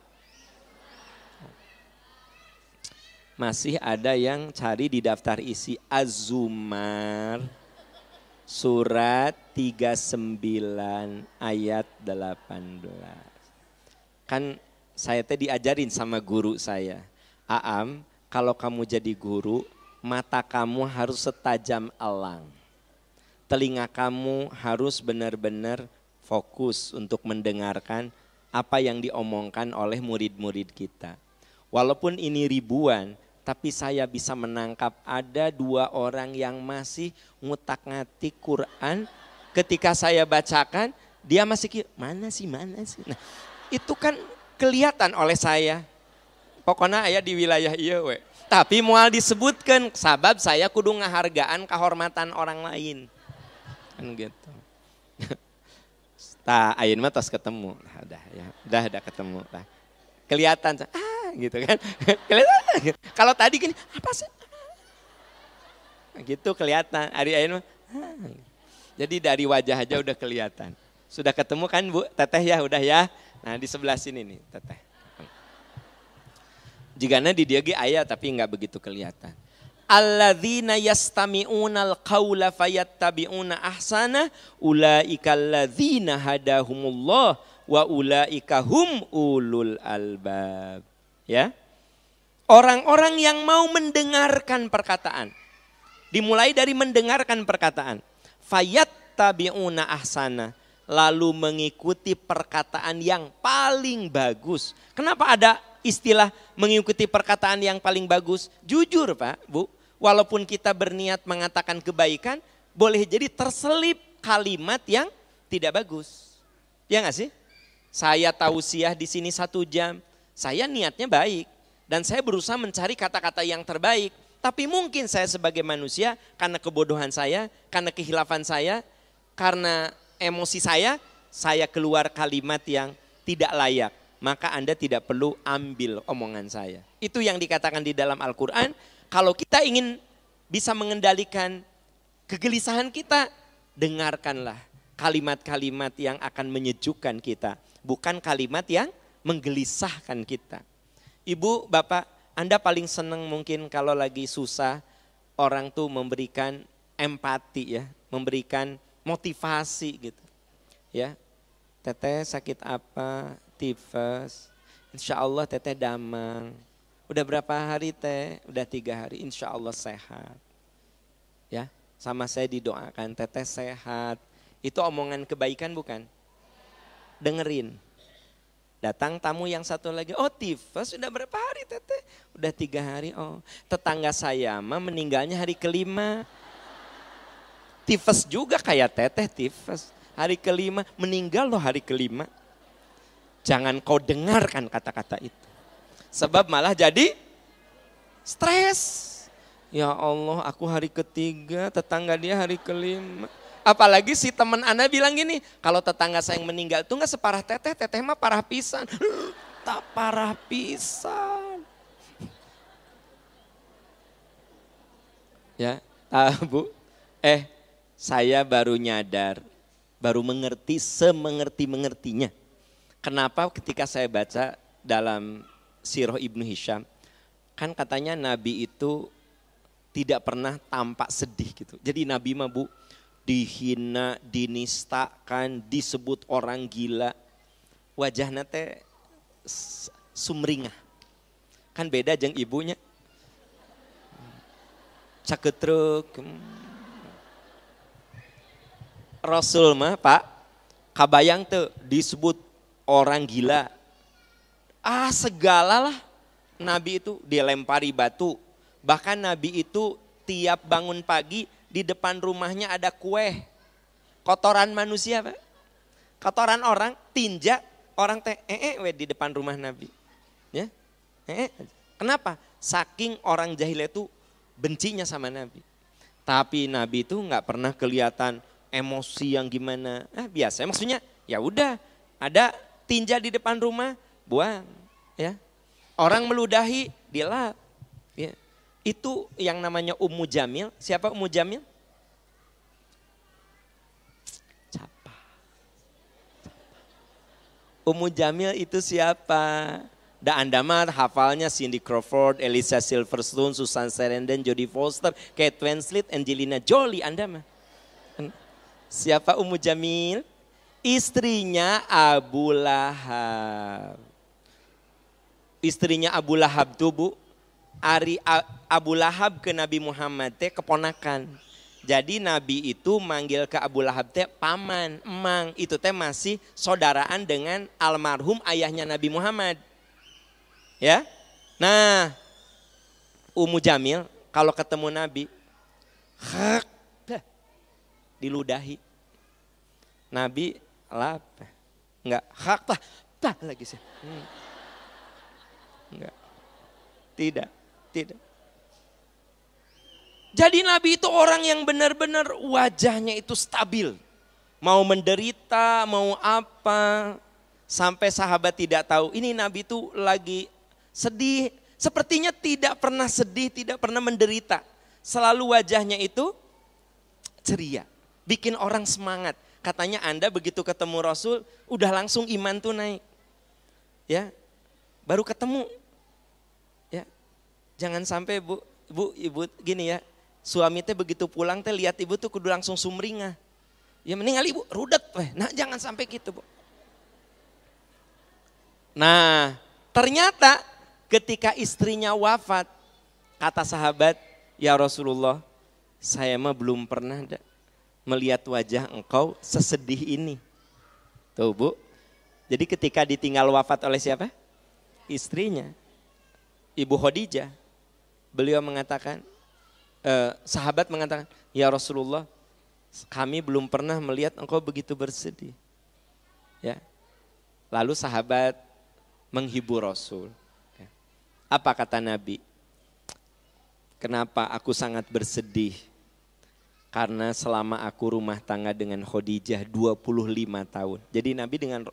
Masih ada yang cari di daftar isi Az-Zumar surat 39 ayat 18. Kan saya tadi diajarin sama guru saya. Aam, kalau kamu jadi guru, mata kamu harus setajam elang. Telinga kamu harus benar-benar fokus untuk mendengarkan apa yang diomongkan oleh murid-murid kita. Walaupun ini ribuan, tapi saya bisa menangkap ada 2 orang yang masih ngutak-ngatik Quran. Ketika saya bacakan, dia masih mana sih. Nah, itu kan kelihatan oleh saya. Pokoknya ayah di wilayah iya we. Tapi moal disebutkan, sabab saya kudu ngahargaan kehormatan orang lain. Kan gitu. Tah, ayeuna mah tos ketemu. Udah ketemu. Tah. Kelihatan gitu kan. Kelihatan. Kalau tadi gini, apa sih? Gitu kelihatan. Ari ayeuna jadi dari wajah aja udah kelihatan. Sudah ketemu kan Bu, Teteh ya, udah ya. Nah, di sebelah sini nih, Teteh. Jigana di dia ge aya tapi enggak begitu kelihatan. Alladzina yastami'unal qaula fayattabi'una ahsana ulaika alladzina hadahumullah wa ulaika hum ulul albab. Ya. Orang-orang yang mau mendengarkan perkataan. Dimulai dari mendengarkan perkataan. Fayattabi'una ahsana, lalu mengikuti perkataan yang paling bagus. Kenapa ada istilah mengikuti perkataan yang paling bagus? Jujur Pak, Bu. Walaupun kita berniat mengatakan kebaikan, boleh jadi terselip kalimat yang tidak bagus. Ya nggak sih? Saya tausiah di sini 1 jam, saya niatnya baik. Dan saya berusaha mencari kata-kata yang terbaik. Tapi mungkin saya sebagai manusia, karena kebodohan saya, karena kehilafan saya, karena emosi saya keluar kalimat yang tidak layak. Maka Anda tidak perlu ambil omongan saya. Itu yang dikatakan di dalam Al-Quran. Kalau kita ingin bisa mengendalikan kegelisahan kita, dengarkanlah kalimat-kalimat yang akan menyejukkan kita. Bukan kalimat yang menggelisahkan kita. Ibu, Bapak, Anda paling senang mungkin kalau lagi susah, orang tuh memberikan empati ya, memberikan motivasi gitu. Ya, Teteh sakit apa? Tifus. Insya Allah Teteh damang. Udah berapa hari Teh? Udah 3 hari, insya Allah sehat. Ya, sama saya didoakan Teteh sehat. Itu omongan kebaikan bukan? Dengerin. Datang tamu yang satu lagi, oh tifus sudah berapa hari teteh? Udah 3 hari, oh tetangga saya mah meninggalnya hari kelima. Tifus juga kayak teteh tifus. Hari kelima, meninggal loh hari kelima. Jangan kau dengarkan kata-kata itu. Sebab malah jadi stres. Ya Allah, aku hari ketiga, tetangga dia hari kelima. Apalagi si teman Anda bilang gini, kalau tetangga saya yang meninggal itu gak separah teteh, teteh mah parah pisan. Tak parah pisan. Ya, Bu. Saya baru nyadar, baru mengerti semengerti-mengertinya. Kenapa ketika saya baca dalam Sirah Ibnu Hisham, kan katanya Nabi itu tidak pernah tampak sedih gitu. Jadi Nabi mah Bu, dihina, dinistakan, disebut orang gila. Wajahnya teh sumringah. Kan beda jeung ibunya. Caketruk. Rasul mah Pak, kabayang tuh disebut orang gila. Segala lah. Nabi itu dilempari batu. Bahkan Nabi itu tiap bangun pagi di depan rumahnya ada kue. Kotoran manusia Pak. Kotoran orang, tinja, orang teh di depan rumah Nabi. Ya. Kenapa? Saking orang jahil itu bencinya sama Nabi. Tapi Nabi itu nggak pernah kelihatan emosi yang gimana. Biasa. Maksudnya ya udah ada tinja di depan rumah, buang. Ya. Orang meludahi, dilap. Ya. Itu yang namanya Ummu Jamil. Siapa Ummu Jamil? Capa. Ummu Jamil itu siapa? Anda mah hafalnya Cindy Crawford, Elisa Silverstone, Susan Sarandon, Jodie Foster, Kate Winslet, Angelina Jolie. Anda mah. Siapa Ummu Jamil? Istrinya Abu Lahab. Istrinya Abu Lahab tuh Bu, Abu Lahab ke Nabi Muhammad teh keponakan. Jadi Nabi itu manggil ke Abu Lahab teh paman, emang. Itu teh masih saudaraan dengan almarhum ayahnya Nabi Muhammad. Ya. Nah, Ummu Jamil kalau ketemu Nabi, diludahi. Nabi lap, enggak hak lah lagi sih. Enggak. Tidak. Jadi Nabi itu orang yang benar-benar wajahnya itu stabil. Mau menderita, mau apa. Sampai sahabat tidak tahu ini Nabi itu lagi sedih. Sepertinya tidak pernah sedih, tidak pernah menderita. Selalu wajahnya itu ceria. Bikin orang semangat. Katanya Anda begitu ketemu Rasul, udah langsung iman tuh naik. Ya, baru ketemu. Ya, jangan sampai ibu gini ya, suami teh begitu pulang teh lihat ibu tuh kudu langsung sumringah. Ya meninggal ibu rudet, nah jangan sampai gitu Bu. Nah, ternyata ketika istrinya wafat, kata sahabat, ya Rasulullah, saya mah belum pernah melihat wajah engkau sesedih ini. Tuh Bu, jadi ketika ditinggal wafat oleh siapa? Istrinya, Ibu Khadijah. Beliau mengatakan, sahabat mengatakan, ya Rasulullah, kami belum pernah melihat engkau begitu bersedih. Ya. Lalu sahabat menghibur Rasul. Ya. Apa kata Nabi? Kenapa aku sangat bersedih? Karena selama aku rumah tangga dengan Khadijah 25 tahun. Jadi Nabi dengan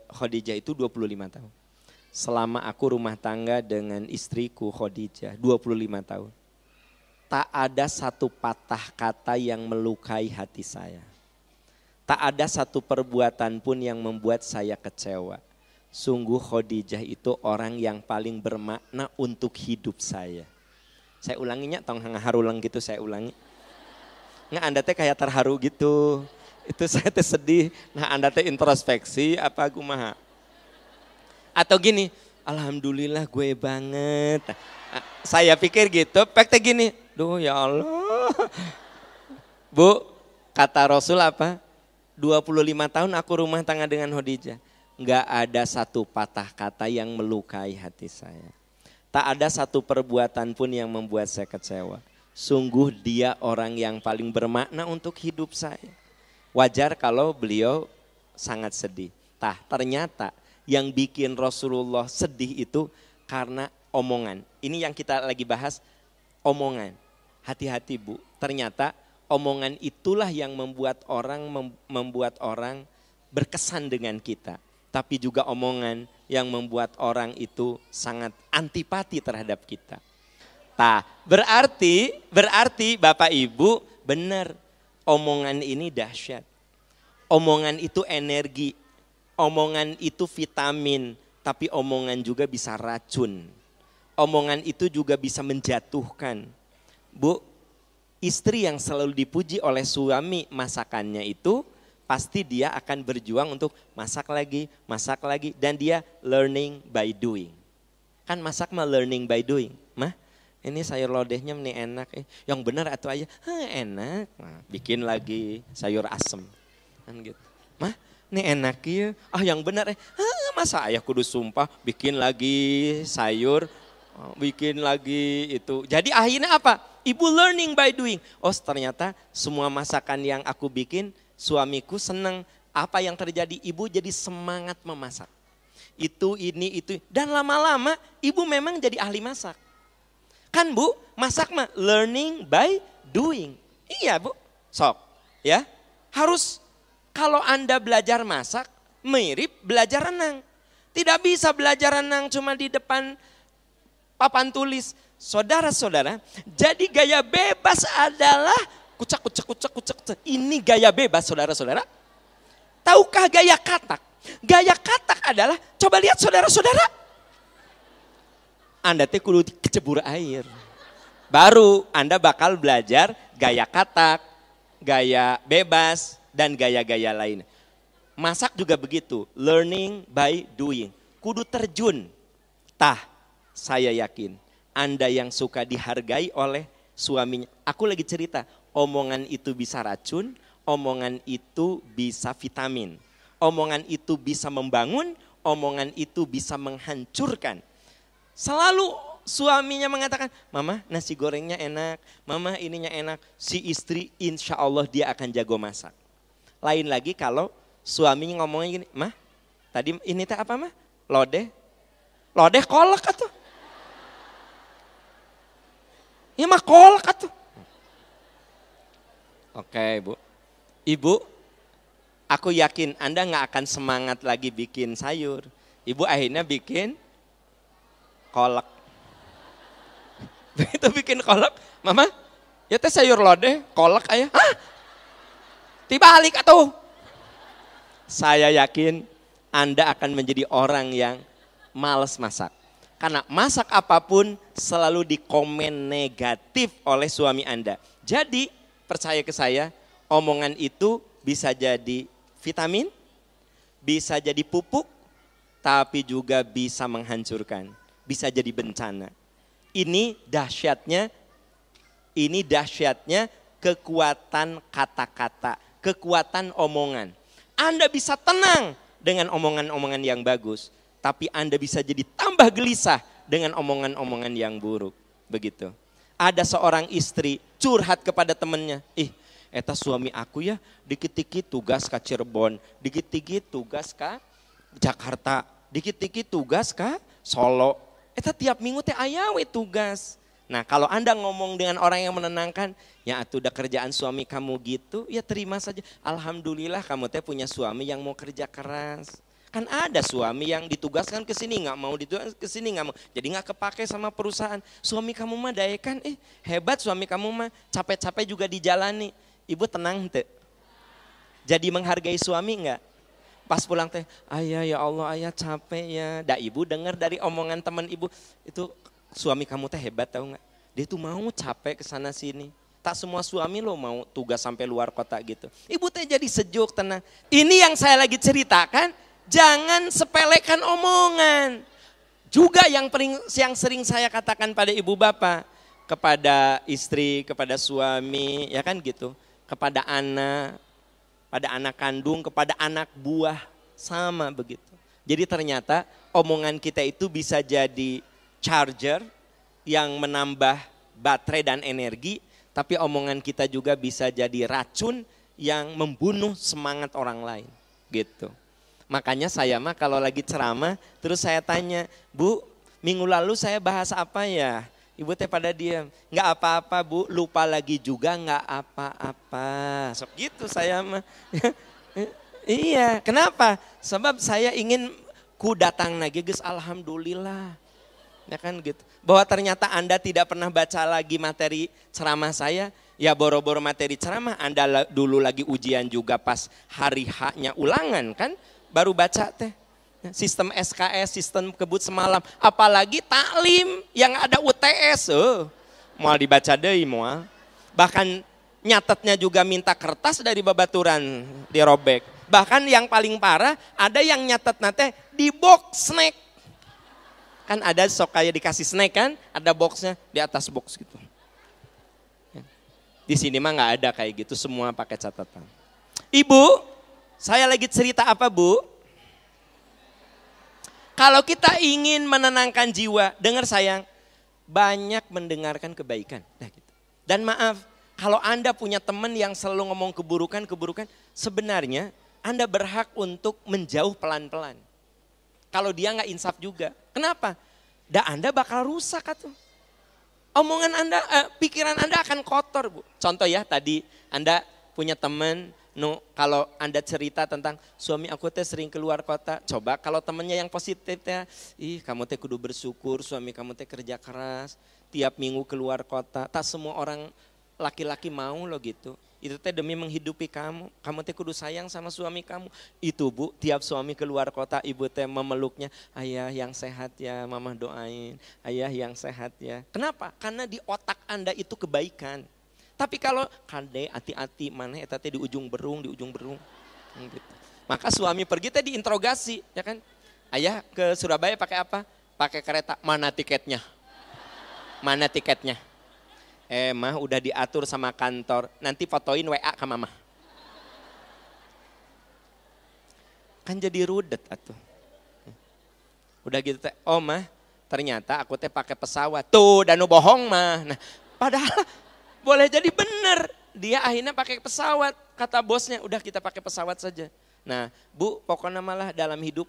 Khadijah itu 25 tahun. Selama aku rumah tangga dengan istriku Khadijah 25 tahun. Tak ada satu patah kata yang melukai hati saya. Tak ada satu perbuatan pun yang membuat saya kecewa. Sungguh Khadijah itu orang yang paling bermakna untuk hidup saya. Saya ulanginya, tong harulang gitu saya ulangi. Nggak, Anda teh kayak terharu gitu. Itu saya teh sedih. Nah Anda teh introspeksi apa kumaha. Atau gini, alhamdulillah gue banget. Nah, saya pikir gitu, pek teh gini. Duh ya Allah. Bu, kata Rasul apa? 25 tahun aku rumah tangga dengan Khadijah. nggak ada satu patah kata yang melukai hati saya. Tak ada satu perbuatan pun yang membuat saya kecewa. Sungguh dia orang yang paling bermakna untuk hidup saya. Wajar kalau beliau sangat sedih. Ternyata yang bikin Rasulullah sedih itu karena omongan. Ini yang kita lagi bahas, omongan. Hati-hati Bu, ternyata omongan itulah yang membuat orang berkesan dengan kita. Tapi juga omongan yang membuat orang itu sangat antipati terhadap kita. Berarti Bapak Ibu benar, omongan ini dahsyat. Omongan itu energi, omongan itu vitamin, tapi omongan juga bisa racun. Omongan itu juga bisa menjatuhkan. Bu, istri yang selalu dipuji oleh suami masakannya itu, pasti dia akan berjuang untuk masak lagi, dan dia learning by doing. Kan masak mah learning by doing. Mah, ini sayur lodehnya ini enak, yang benar atau aja, enak, nah, bikin lagi sayur asem. Kan gitu. Mah, ini enak ya, yang benar, masa ayah kudu sumpah bikin lagi sayur, bikin lagi itu. Jadi akhirnya apa? Ibu learning by doing. Oh ternyata semua masakan yang aku bikin, suamiku senang. Apa yang terjadi? Ibu jadi semangat memasak. Itu, ini, itu. Dan lama-lama ibu memang jadi ahli masak. Kan Bu, masak mah learning by doing. Iya Bu, sok. Ya, harus kalau Anda belajar masak, mirip belajar renang. Tidak bisa belajar renang cuma di depan papan tulis. Saudara-saudara, jadi gaya bebas adalah kucak. Ini gaya bebas saudara-saudara. Tahukah gaya katak? Gaya katak adalah, coba lihat saudara-saudara. Anda teh kudu kecebur air. Baru Anda bakal belajar gaya katak, gaya bebas, dan gaya-gaya lain. Masak juga begitu, learning by doing. Kudu terjun. Saya yakin Anda yang suka dihargai oleh suaminya. Aku lagi cerita, omongan itu bisa racun, omongan itu bisa vitamin. Omongan itu bisa membangun, omongan itu bisa menghancurkan. Selalu suaminya mengatakan, mama nasi gorengnya enak, mama ininya enak. Si istri insya Allah dia akan jago masak. Lain lagi kalau suami ngomongnya gini, mah tadi ini teh apa mah? Lodeh kolak atuh. Ya mah kolak atuh. Oke Bu. Ibu, aku yakin Anda gak akan semangat lagi bikin sayur. Ibu akhirnya bikin kolak. Begitu bikin kolak, mama, ya teh sayur lodeh, kolak ayah. Hah? Dibalik atuh. Saya yakin Anda akan menjadi orang yang malas masak. Karena masak apapun selalu dikomen negatif oleh suami Anda. Jadi percaya ke saya, omongan itu bisa jadi vitamin, bisa jadi pupuk, tapi juga bisa menghancurkan, bisa jadi bencana. Ini dahsyatnya kekuatan kata-kata, kekuatan omongan. Anda bisa tenang dengan omongan-omongan yang bagus, tapi Anda bisa jadi tambah gelisah dengan omongan-omongan yang buruk. Begitu. Ada seorang istri curhat kepada temannya, eta suami aku ya dikit-dikit tugas ke Cirebon, dikit-dikit tugas ke Jakarta, dikit-dikit tugas ke Solo. Eta tiap minggu teh aya we tugas. Nah kalau Anda ngomong dengan orang yang menenangkan, ya atuh udah kerjaan suami kamu gitu, ya terima saja. Alhamdulillah kamu teh punya suami yang mau kerja keras. Kan ada suami yang ditugaskan ke sini nggak mau, ditugaskan ke sini nggak mau, jadi nggak kepake sama perusahaan. Suami kamu mah daekan, hebat suami kamu mah, capek-capek juga dijalani. Ibu tenang teh. Jadi menghargai suami nggak? Pas pulang teh, ayah ya Allah ayah capek ya. Ibu dengar dari omongan teman ibu, itu suami kamu teh hebat tahu nggak? Dia tuh mau capek ke sana sini. Tak semua suami lo mau tugas sampai luar kota gitu. Ibu teh jadi sejuk, tenang. Ini yang saya lagi ceritakan. Jangan sepelekan omongan. Juga yang sering saya katakan pada ibu bapak, kepada istri, kepada suami, ya kan gitu. Kepada anak, pada anak kandung, kepada anak buah, sama begitu. Jadi ternyata omongan kita itu bisa jadi charger yang menambah baterai dan energi, tapi omongan kita juga bisa jadi racun yang membunuh semangat orang lain. Gitu. Makanya saya mah kalau lagi ceramah terus saya tanya, Bu, minggu lalu saya bahas apa ya? Ibu teh pada diam, nggak apa-apa Bu, lupa lagi juga nggak apa-apa. Sok gitu saya mah. Iya, kenapa? Sebab saya ingin ku datang lagi, guys, alhamdulillah. Ya kan gitu. Bahwa ternyata Anda tidak pernah baca lagi materi ceramah saya, ya boro-boro materi ceramah, Anda dulu lagi ujian juga pas hari H-nya ulangan kan, baru baca teh. Sistem SKS, sistem kebut semalam, apalagi taklim yang ada UTS, mau dibaca deui moal. Bahkan nyatetnya juga minta kertas dari babaturan dirobek. Bahkan yang paling parah ada yang nyatet nate di box snack. Kan ada sok kayak dikasih snack kan, ada boxnya di atas box gitu. Di sini mah nggak ada kayak gitu, semua pakai catatan. Ibu, saya lagi cerita apa Bu? Kalau kita ingin menenangkan jiwa, dengar sayang, banyak mendengarkan kebaikan. Nah, gitu. Dan maaf, kalau Anda punya teman yang selalu ngomong keburukan, sebenarnya Anda berhak untuk menjauh pelan-pelan. Kalau dia nggak insaf juga. Kenapa? Anda bakal rusak atuh. Omongan Anda, pikiran Anda akan kotor Bu. Contoh ya, tadi Anda punya teman, kalau Anda cerita tentang suami aku teh sering keluar kota, coba kalau temennya yang positif teh, kamu teh kudu bersyukur, suami kamu teh kerja keras, tiap minggu keluar kota, tak semua orang laki-laki mau loh gitu. Itu teh demi menghidupi kamu teh kudu sayang sama suami kamu. Itu Bu, tiap suami keluar kota, ibu teh memeluknya, ayah yang sehat ya, mama doain, ayah yang sehat ya. Kenapa? Karena di otak Anda itu kebaikan. Tapi kalau kade hati-hati mana eta teh di ujung berung. Gitu. Maka suami pergi teh diinterogasi, ya kan? Ayah ke Surabaya pakai apa? Pakai kereta. Mana tiketnya? Mana tiketnya? Mah udah diatur sama kantor. Nanti fotoin WA ke mama. Kan jadi rudet atuh. Udah gitu teh, oh mah ternyata aku teh pakai pesawat. Tuh danu bohong mah. Nah, padahal boleh jadi benar, dia akhirnya pakai pesawat, kata bosnya, udah kita pakai pesawat saja. Nah Bu, pokoknya malah dalam hidup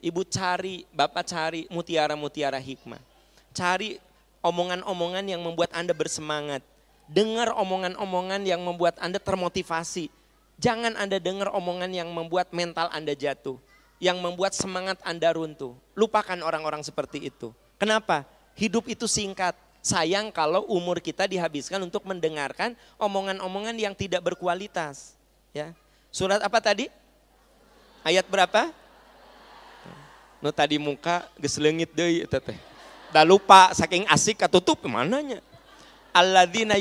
ibu cari, bapak cari mutiara-mutiara hikmah. Cari omongan-omongan yang membuat Anda bersemangat. Dengar omongan-omongan yang membuat Anda termotivasi. Jangan Anda dengar omongan yang membuat mental Anda jatuh. Yang membuat semangat Anda runtuh. Lupakan orang-orang seperti itu. Kenapa? Hidup itu singkat. Sayang kalau umur kita dihabiskan untuk mendengarkan omongan-omongan yang tidak berkualitas. Ya. Surat apa tadi? Ayat berapa? Tadi muka geus leungit deui eta teh. Da lupa saking asik katutup mananya. Alladzina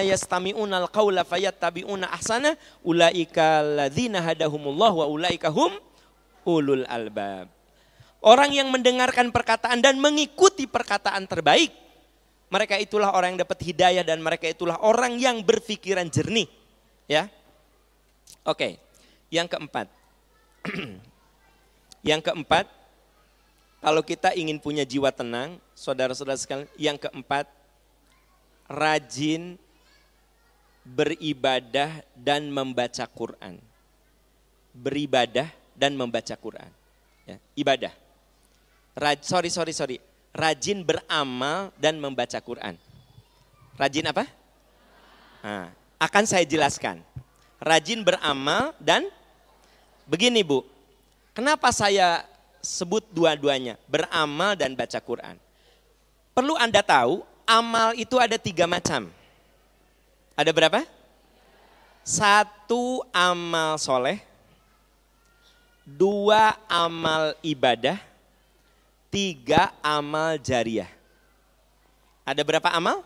yastami'unal qaula fayattabi'una ahsana ulaika alladzina hadahumullah wa ulaika hum ulul albab. Orang yang mendengarkan perkataan dan mengikuti perkataan terbaik, mereka itulah orang yang dapat hidayah dan mereka itulah orang yang berpikiran jernih. Ya, oke. Yang keempat, kalau kita ingin punya jiwa tenang, saudara-saudara sekalian, yang keempat, rajin beribadah dan membaca Quran. Beribadah dan membaca Quran. Ya, ibadah. Rajin beramal dan membaca Quran. Rajin apa? Nah, akan saya jelaskan. Rajin beramal dan begini Bu. Kenapa saya sebut dua-duanya? Beramal dan baca Quran. Perlu Anda tahu, amal itu ada 3 macam. Ada berapa? 1 amal soleh, 2 amal ibadah, 3 amal jariah. Ada berapa amal?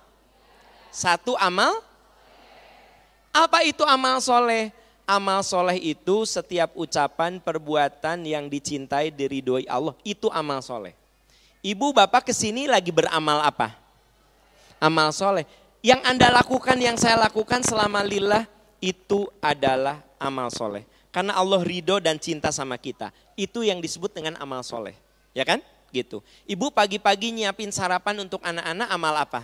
1 amal. Apa itu amal soleh? Amal soleh itu setiap ucapan, perbuatan yang dicintai, diridhoi Allah. Itu amal soleh. Ibu bapak kesini lagi beramal apa? Amal soleh. Yang Anda lakukan, yang saya lakukan selama lillah, itu adalah amal soleh. Karena Allah ridho dan cinta sama kita. Itu yang disebut dengan amal soleh. Ya kan? Gitu. Ibu pagi-pagi nyiapin sarapan untuk anak-anak, amal apa?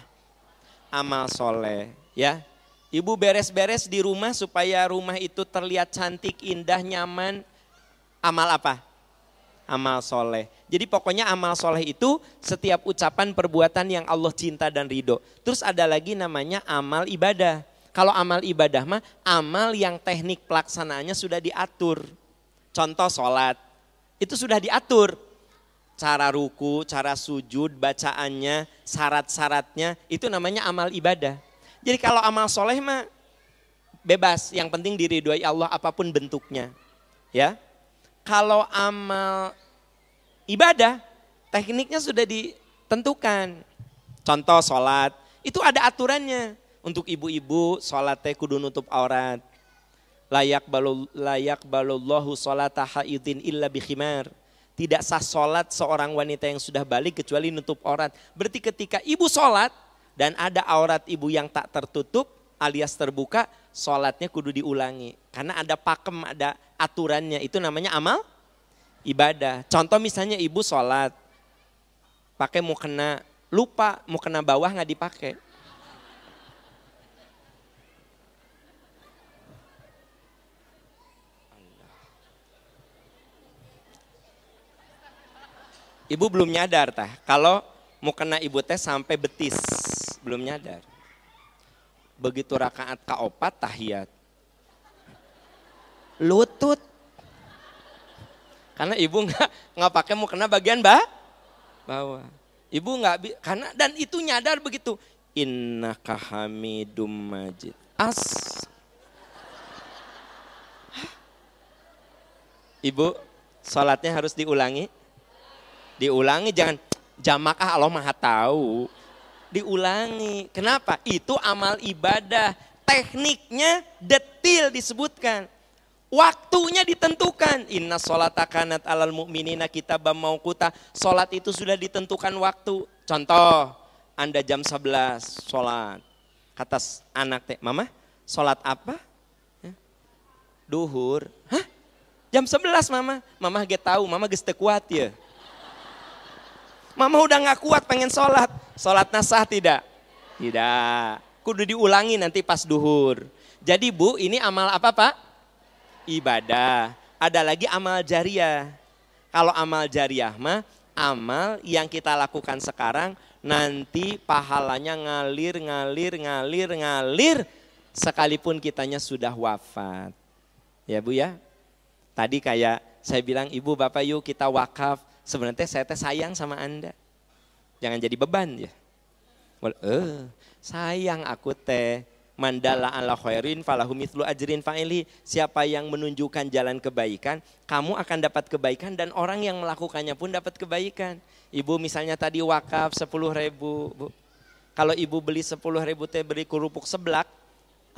Amal soleh. Ya. Ibu beres-beres di rumah supaya rumah itu terlihat cantik, indah, nyaman. Amal apa? Amal soleh. Jadi pokoknya amal soleh itu setiap ucapan perbuatan yang Allah cinta dan ridho. Terus ada lagi namanya amal ibadah. Kalau amal ibadah mah amal yang teknik pelaksanaannya sudah diatur. Contoh sholat, itu sudah diatur. Cara ruku, cara sujud, bacaannya, syarat-syaratnya, itu namanya amal ibadah. Jadi kalau amal soleh mah bebas, yang penting diridhoi Allah apapun bentuknya. Ya, kalau amal ibadah, tekniknya sudah ditentukan. Contoh sholat, itu ada aturannya. Untuk ibu-ibu sholat teh kudu nutup aurat. Layak balullahu sholata haidin illa bikhimar. Tidak sah sholat seorang wanita yang sudah balik kecuali nutup aurat. Berarti ketika ibu sholat dan ada aurat ibu yang tak tertutup alias terbuka, sholatnya kudu diulangi. Karena ada pakem, ada aturannya. Itu namanya amal ibadah. Contoh misalnya ibu sholat, pakai mukena, lupa mukena bawah nggak dipakai. Ibu belum nyadar tah, kalau mau kena ibu teh sampai betis, belum nyadar. Begitu rakaat kaopat tahiyat. Lutut. Karena ibu nggak pakai mau kena bagian bawah. Ibu nggak karena dan itu nyadar begitu. Innaka hamidum majid. Ibu, sholatnya harus diulangi. Diulangi, jangan jamak Allah maha tahu. Diulangi. Kenapa? Itu amal ibadah. Tekniknya detil disebutkan. Waktunya ditentukan. Inna sholata kanat alal mu'minina kitabam mauquta. Sholat itu sudah ditentukan waktu. Contoh, Anda jam 11 sholat. Kata anak teh, mama sholat apa? Duhur. Hah? Jam 11 mama. Mama gak tahu, mama gak kuat ya. Mama udah gak kuat pengen sholat. Sholatnya sah tidak? Tidak. Kudu diulangi nanti pas duhur. Jadi bu, ini amal apa pak? Ibadah. Ada lagi amal jariah. Kalau amal jariah mah amal yang kita lakukan sekarang nanti pahalanya ngalir sekalipun kitanya sudah wafat. Ya bu ya. Tadi kayak saya bilang ibu bapak yuk kita wakaf. Sebenarnya saya teh sayang sama Anda. Jangan jadi beban ya. Sayang aku teh. Mandala ala khairin falahu mithlu ajrin fa'ili. Siapa yang menunjukkan jalan kebaikan, kamu akan dapat kebaikan dan orang yang melakukannya pun dapat kebaikan. Ibu misalnya tadi wakaf 10.000, Bu. Kalau ibu beli 10.000 teh beli kerupuk seblak,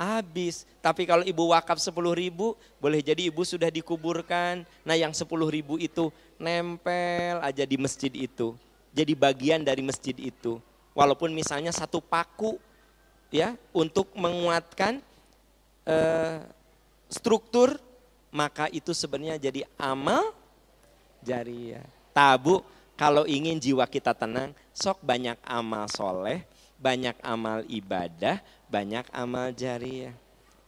habis. Tapi kalau ibu wakaf 10.000, boleh jadi ibu sudah dikuburkan. Nah yang 10.000 itu nempel aja di masjid itu. Jadi bagian dari masjid itu. Walaupun misalnya satu paku ya untuk menguatkan struktur, maka itu sebenarnya jadi amal jariah. Tabu kalau ingin jiwa kita tenang, sok banyak amal soleh, banyak amal ibadah, banyak amal jariah.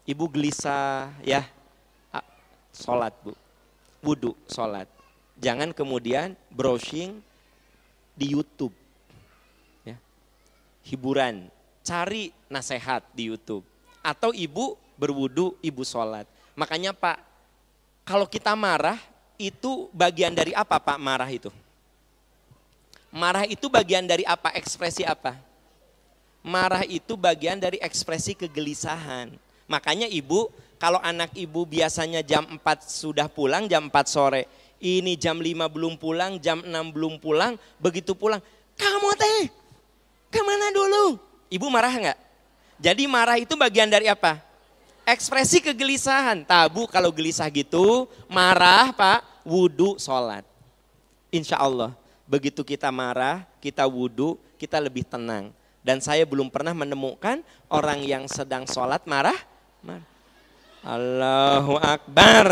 Ibu gelisah ya, sholat bu, wudu sholat. Jangan kemudian browsing di YouTube, ya. Hiburan, cari nasihat di YouTube. Atau ibu berwudu, ibu sholat. Makanya Pak, kalau kita marah, itu bagian dari apa Pak marah itu? Marah itu bagian dari apa? Ekspresi apa? Marah itu bagian dari ekspresi kegelisahan. Makanya ibu, kalau anak ibu biasanya jam 4 sudah pulang, jam 4 sore. Ini jam 5 belum pulang, jam 6 belum pulang, begitu pulang. Kamu teh, kemana dulu? Ibu marah enggak? Jadi marah itu bagian dari apa? Ekspresi kegelisahan. Tabu kalau gelisah gitu, marah Pak, wudu, sholat. Insya Allah, begitu kita marah, kita wudu, kita lebih tenang. Dan saya belum pernah menemukan orang yang sedang sholat marah. Allahu Akbar.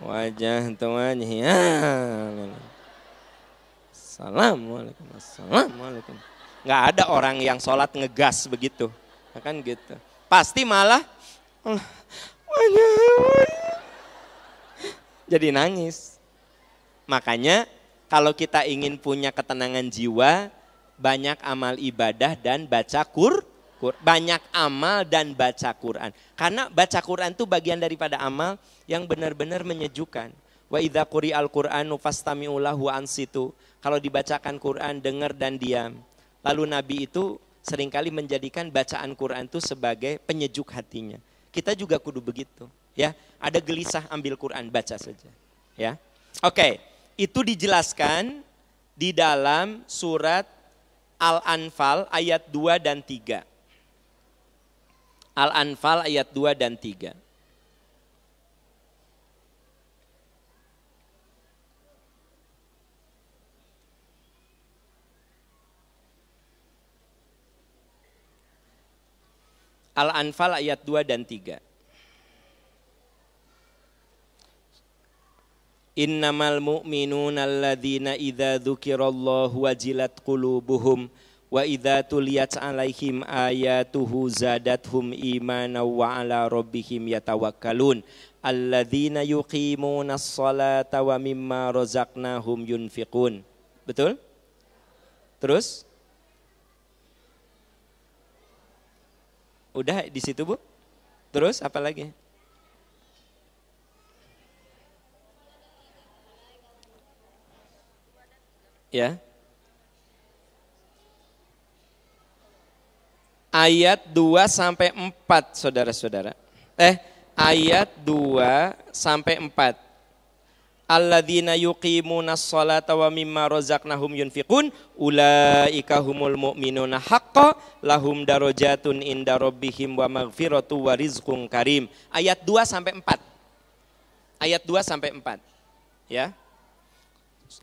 Wajah tuanya. Assalamualaikum. Assalamualaikum. Nggak ada orang yang sholat ngegas begitu. Kan gitu. Pasti malah jadi nangis. Makanya kalau kita ingin punya ketenangan jiwa, banyak amal ibadah dan baca banyak amal dan baca Quran. Karena baca Quran itu bagian daripada amal yang benar-benar menyejukkan. Wa idza quri'al Qur'anu fastami'u lahu wa ansitu. Kalau dibacakan Quran, dengar dan diam. Lalu Nabi itu seringkali menjadikan bacaan Quran itu sebagai penyejuk hatinya. Kita juga kudu begitu, ya. Ada gelisah, ambil Quran, baca saja, ya. Oke, itu dijelaskan di dalam surat Al-Anfal ayat 2 dan 3. Al-Anfal ayat 2 dan 3. Al-Anfal ayat 2 dan 3. Innamal mu'minuna alladzina idza dzukirallahu wajilat qulubuhum wa idza tuliyat 'alaihim ayatuhu zadatuhum imanan wa 'ala rabbihim yatawakkalun alladzina yuqimunas sholata wa mimma razaqnahum yunfiqun. Betul? Terus? Udah di situ, Bu? Terus apa lagi? Ya. Ayat 2 sampai 4, saudara-saudara. Ayat 2 sampai 4. Alladzina yuqimunas sholata wa mimma razaqnahum yunfiqun ulaika humul mu'minuna haqqan lahum darajatun inda rabbihim wa maghfiratu wa rizqun karim. Ayat 2 sampai 4. Ayat 2 sampai 4. Ya.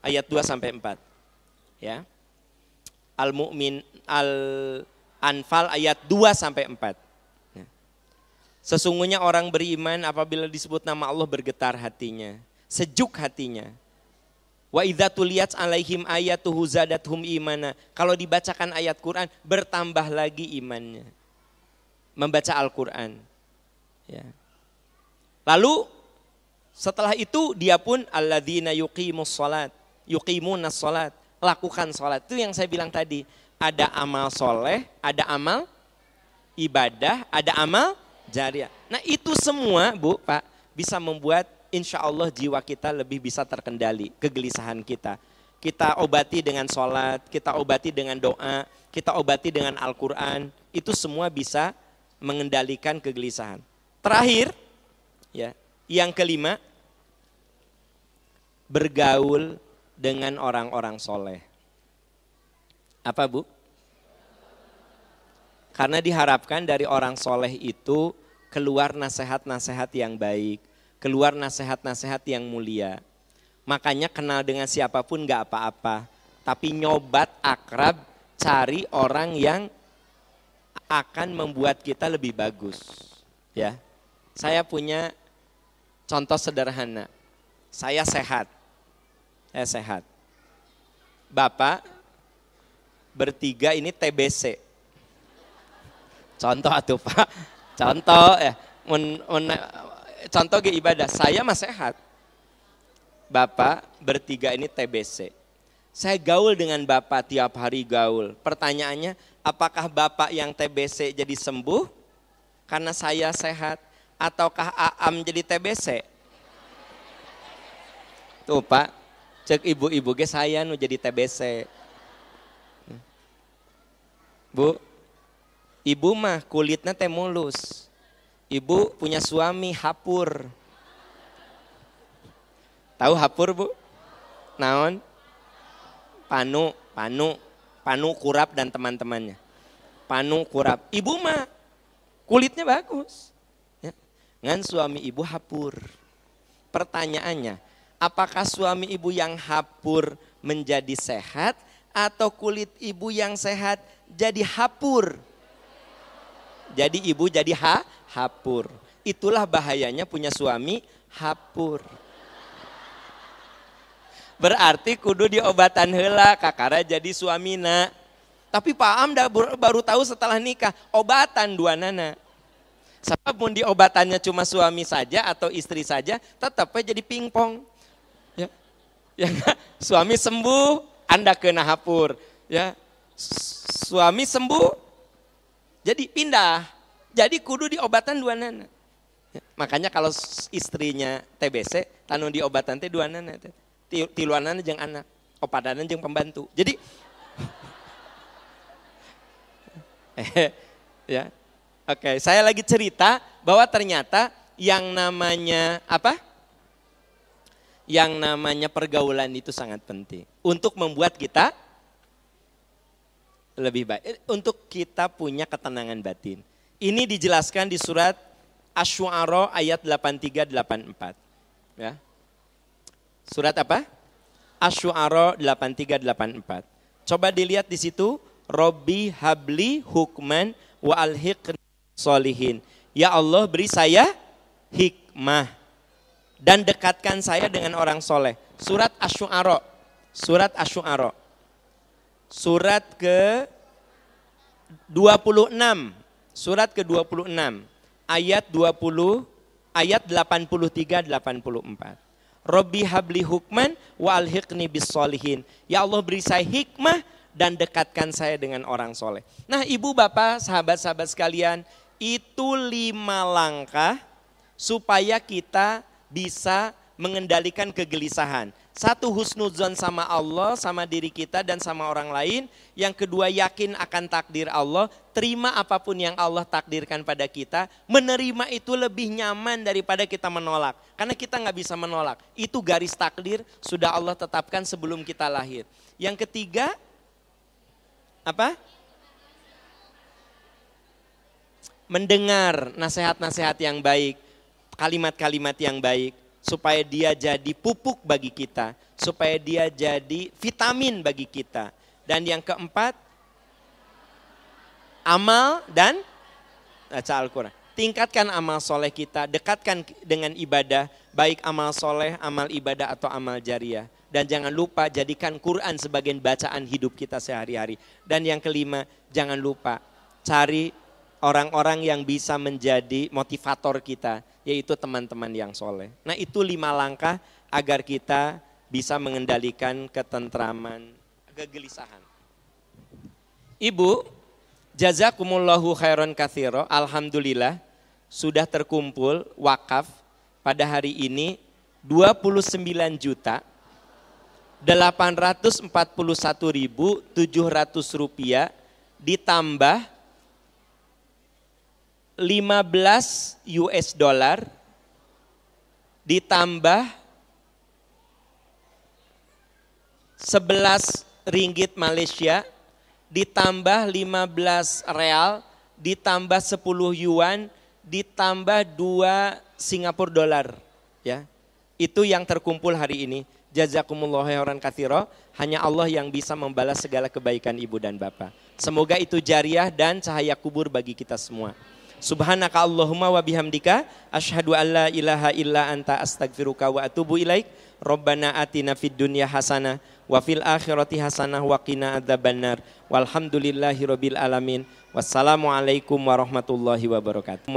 Ayat 2 sampai 4. Ya. Al-Mu'min Al-Anfal ayat 2 sampai 4. Ya. Sesungguhnya orang beriman apabila disebut nama Allah bergetar hatinya, sejuk hatinya. Wa idza tuliyat 'alaihim ayatuhu zadatuhum imana. Kalau dibacakan ayat Quran bertambah lagi imannya. Membaca Al-Qur'an. Ya. Lalu setelah itu dia pun alladzina yuqimus shalat, yuqimunas shalat, lakukan sholat. Itu yang saya bilang tadi, ada amal soleh, ada amal ibadah, ada amal jariah. Nah itu semua, Bu, Pak, bisa membuat insya Allah jiwa kita lebih bisa terkendali, kegelisahan kita. Kita obati dengan sholat, kita obati dengan doa, kita obati dengan Al-Quran. Itu semua bisa mengendalikan kegelisahan. Terakhir, ya, yang kelima, bergaul dengan orang-orang soleh. Apa, Bu? Karena diharapkan dari orang soleh itu keluar nasihat-nasihat yang baik, keluar nasihat-nasihat yang mulia. Makanya kenal dengan siapapun gak apa-apa, tapi nyobat akrab, cari orang yang akan membuat kita lebih bagus. Ya, saya punya contoh sederhana. Saya sehat. Bapak bertiga ini TBC. Contoh atuh Pak. Contoh ya. Contoh ge ibadah. Saya mah sehat. Bapak bertiga ini TBC. Saya gaul dengan Bapak tiap hari gaul. Pertanyaannya, apakah Bapak yang TBC jadi sembuh karena saya sehat, ataukah Aam jadi TBC? Tuh Pak. Cek ibu-ibu ge saya nu jadi TBC. Bu, ibu mah kulitnya teh mulus. Ibu punya suami hapur. Tahu hapur, Bu? Naon? Panu Kurap dan teman-temannya. Panu Kurap. Ibu mah kulitnya bagus. Ya. Ngan suami ibu hapur. Pertanyaannya, apakah suami ibu yang hapur menjadi sehat atau kulit ibu yang sehat jadi hapur? Jadi ibu jadi hapur. Itulah bahayanya punya suami hapur. Berarti kudu diobatan heula kakara jadi suamina. Tapi Pak Am baru tahu setelah nikah, obatan dua nana. Sebab mun diobatannya cuma suami saja atau istri saja, tetapnya jadi pingpong. Ya, ya suami sembuh, Anda kena hapur. Ya, suami sembuh, jadi pindah. Jadi kudu diobatan dua nana. Ya, makanya kalau istrinya TBC, tanu diobatan teh dua nana. Tiluanan jeung anak, opadanan jeung pembantu. Jadi, ya. Oke, saya lagi cerita bahwa ternyata yang namanya apa? Yang namanya pergaulan itu sangat penting untuk membuat kita lebih baik, untuk kita punya ketenangan batin. Ini dijelaskan di surat Asy-Syu'ara ayat 83-84. Ya. Surat apa? Asy-Syu'ara 83-84. Coba dilihat di situ, Robbi habli hukman wa alhiqni solihin. Ya Allah, beri saya hikmah dan dekatkan saya dengan orang soleh. Surat Asy-Syu'ara. Surat Asy-Syu'ara. Surat ke 26. Surat ke 26. Ayat 20, ayat 83-84. Robbi habli hukman wa alhiqni bis solihin. Ya Allah, beri saya hikmah dan dekatkan saya dengan orang soleh. Nah, ibu bapak, sahabat-sahabat sekalian, itu 5 langkah supaya kita bisa mengendalikan kegelisahan. 1, husnudzon sama Allah, sama diri kita dan sama orang lain. Yang kedua, yakin akan takdir Allah, terima apapun yang Allah takdirkan pada kita. Menerima itu lebih nyaman daripada kita menolak. Karena kita nggak bisa menolak. Itu garis takdir sudah Allah tetapkan sebelum kita lahir. Yang ketiga, apa? Mendengar nasihat-nasihat yang baik, kalimat-kalimat yang baik, supaya dia jadi pupuk bagi kita, supaya dia jadi vitamin bagi kita. Dan yang keempat, amal dan baca Al-Quran. Tingkatkan amal soleh kita, dekatkan dengan ibadah, baik amal soleh, amal ibadah atau amal jariah. Dan jangan lupa jadikan Quran sebagai bacaan hidup kita sehari-hari. Dan yang kelima, jangan lupa cari orang-orang yang bisa menjadi motivator kita, yaitu teman-teman yang soleh. Nah, itu 5 langkah agar kita bisa mengendalikan ketentraman, kegelisahan. Ibu, jazakumullahu khairan katsira. Alhamdulillah sudah terkumpul wakaf pada hari ini 29.841.700 rupiah ditambah 15 US dollar ditambah 11 ringgit Malaysia ditambah 15 real ditambah 10 yuan ditambah 2 Singapura dolar, ya. Itu yang terkumpul hari ini. Jazakumullahu khairan katsira. Hanya Allah yang bisa membalas segala kebaikan ibu dan bapak. Semoga itu jariah dan cahaya kubur bagi kita semua. Subhanaka Allahumma wa bihamdika asyhadu an la ilaha illa anta astaghfiruka wa atubu ilaik. Rabbana atina fid dunya hasanah wa fil akhirati hasanah wa qina adzabannar. Walhamdulillahirabbil alamin. Wassalamualaikum warahmatullahi wabarakatuh.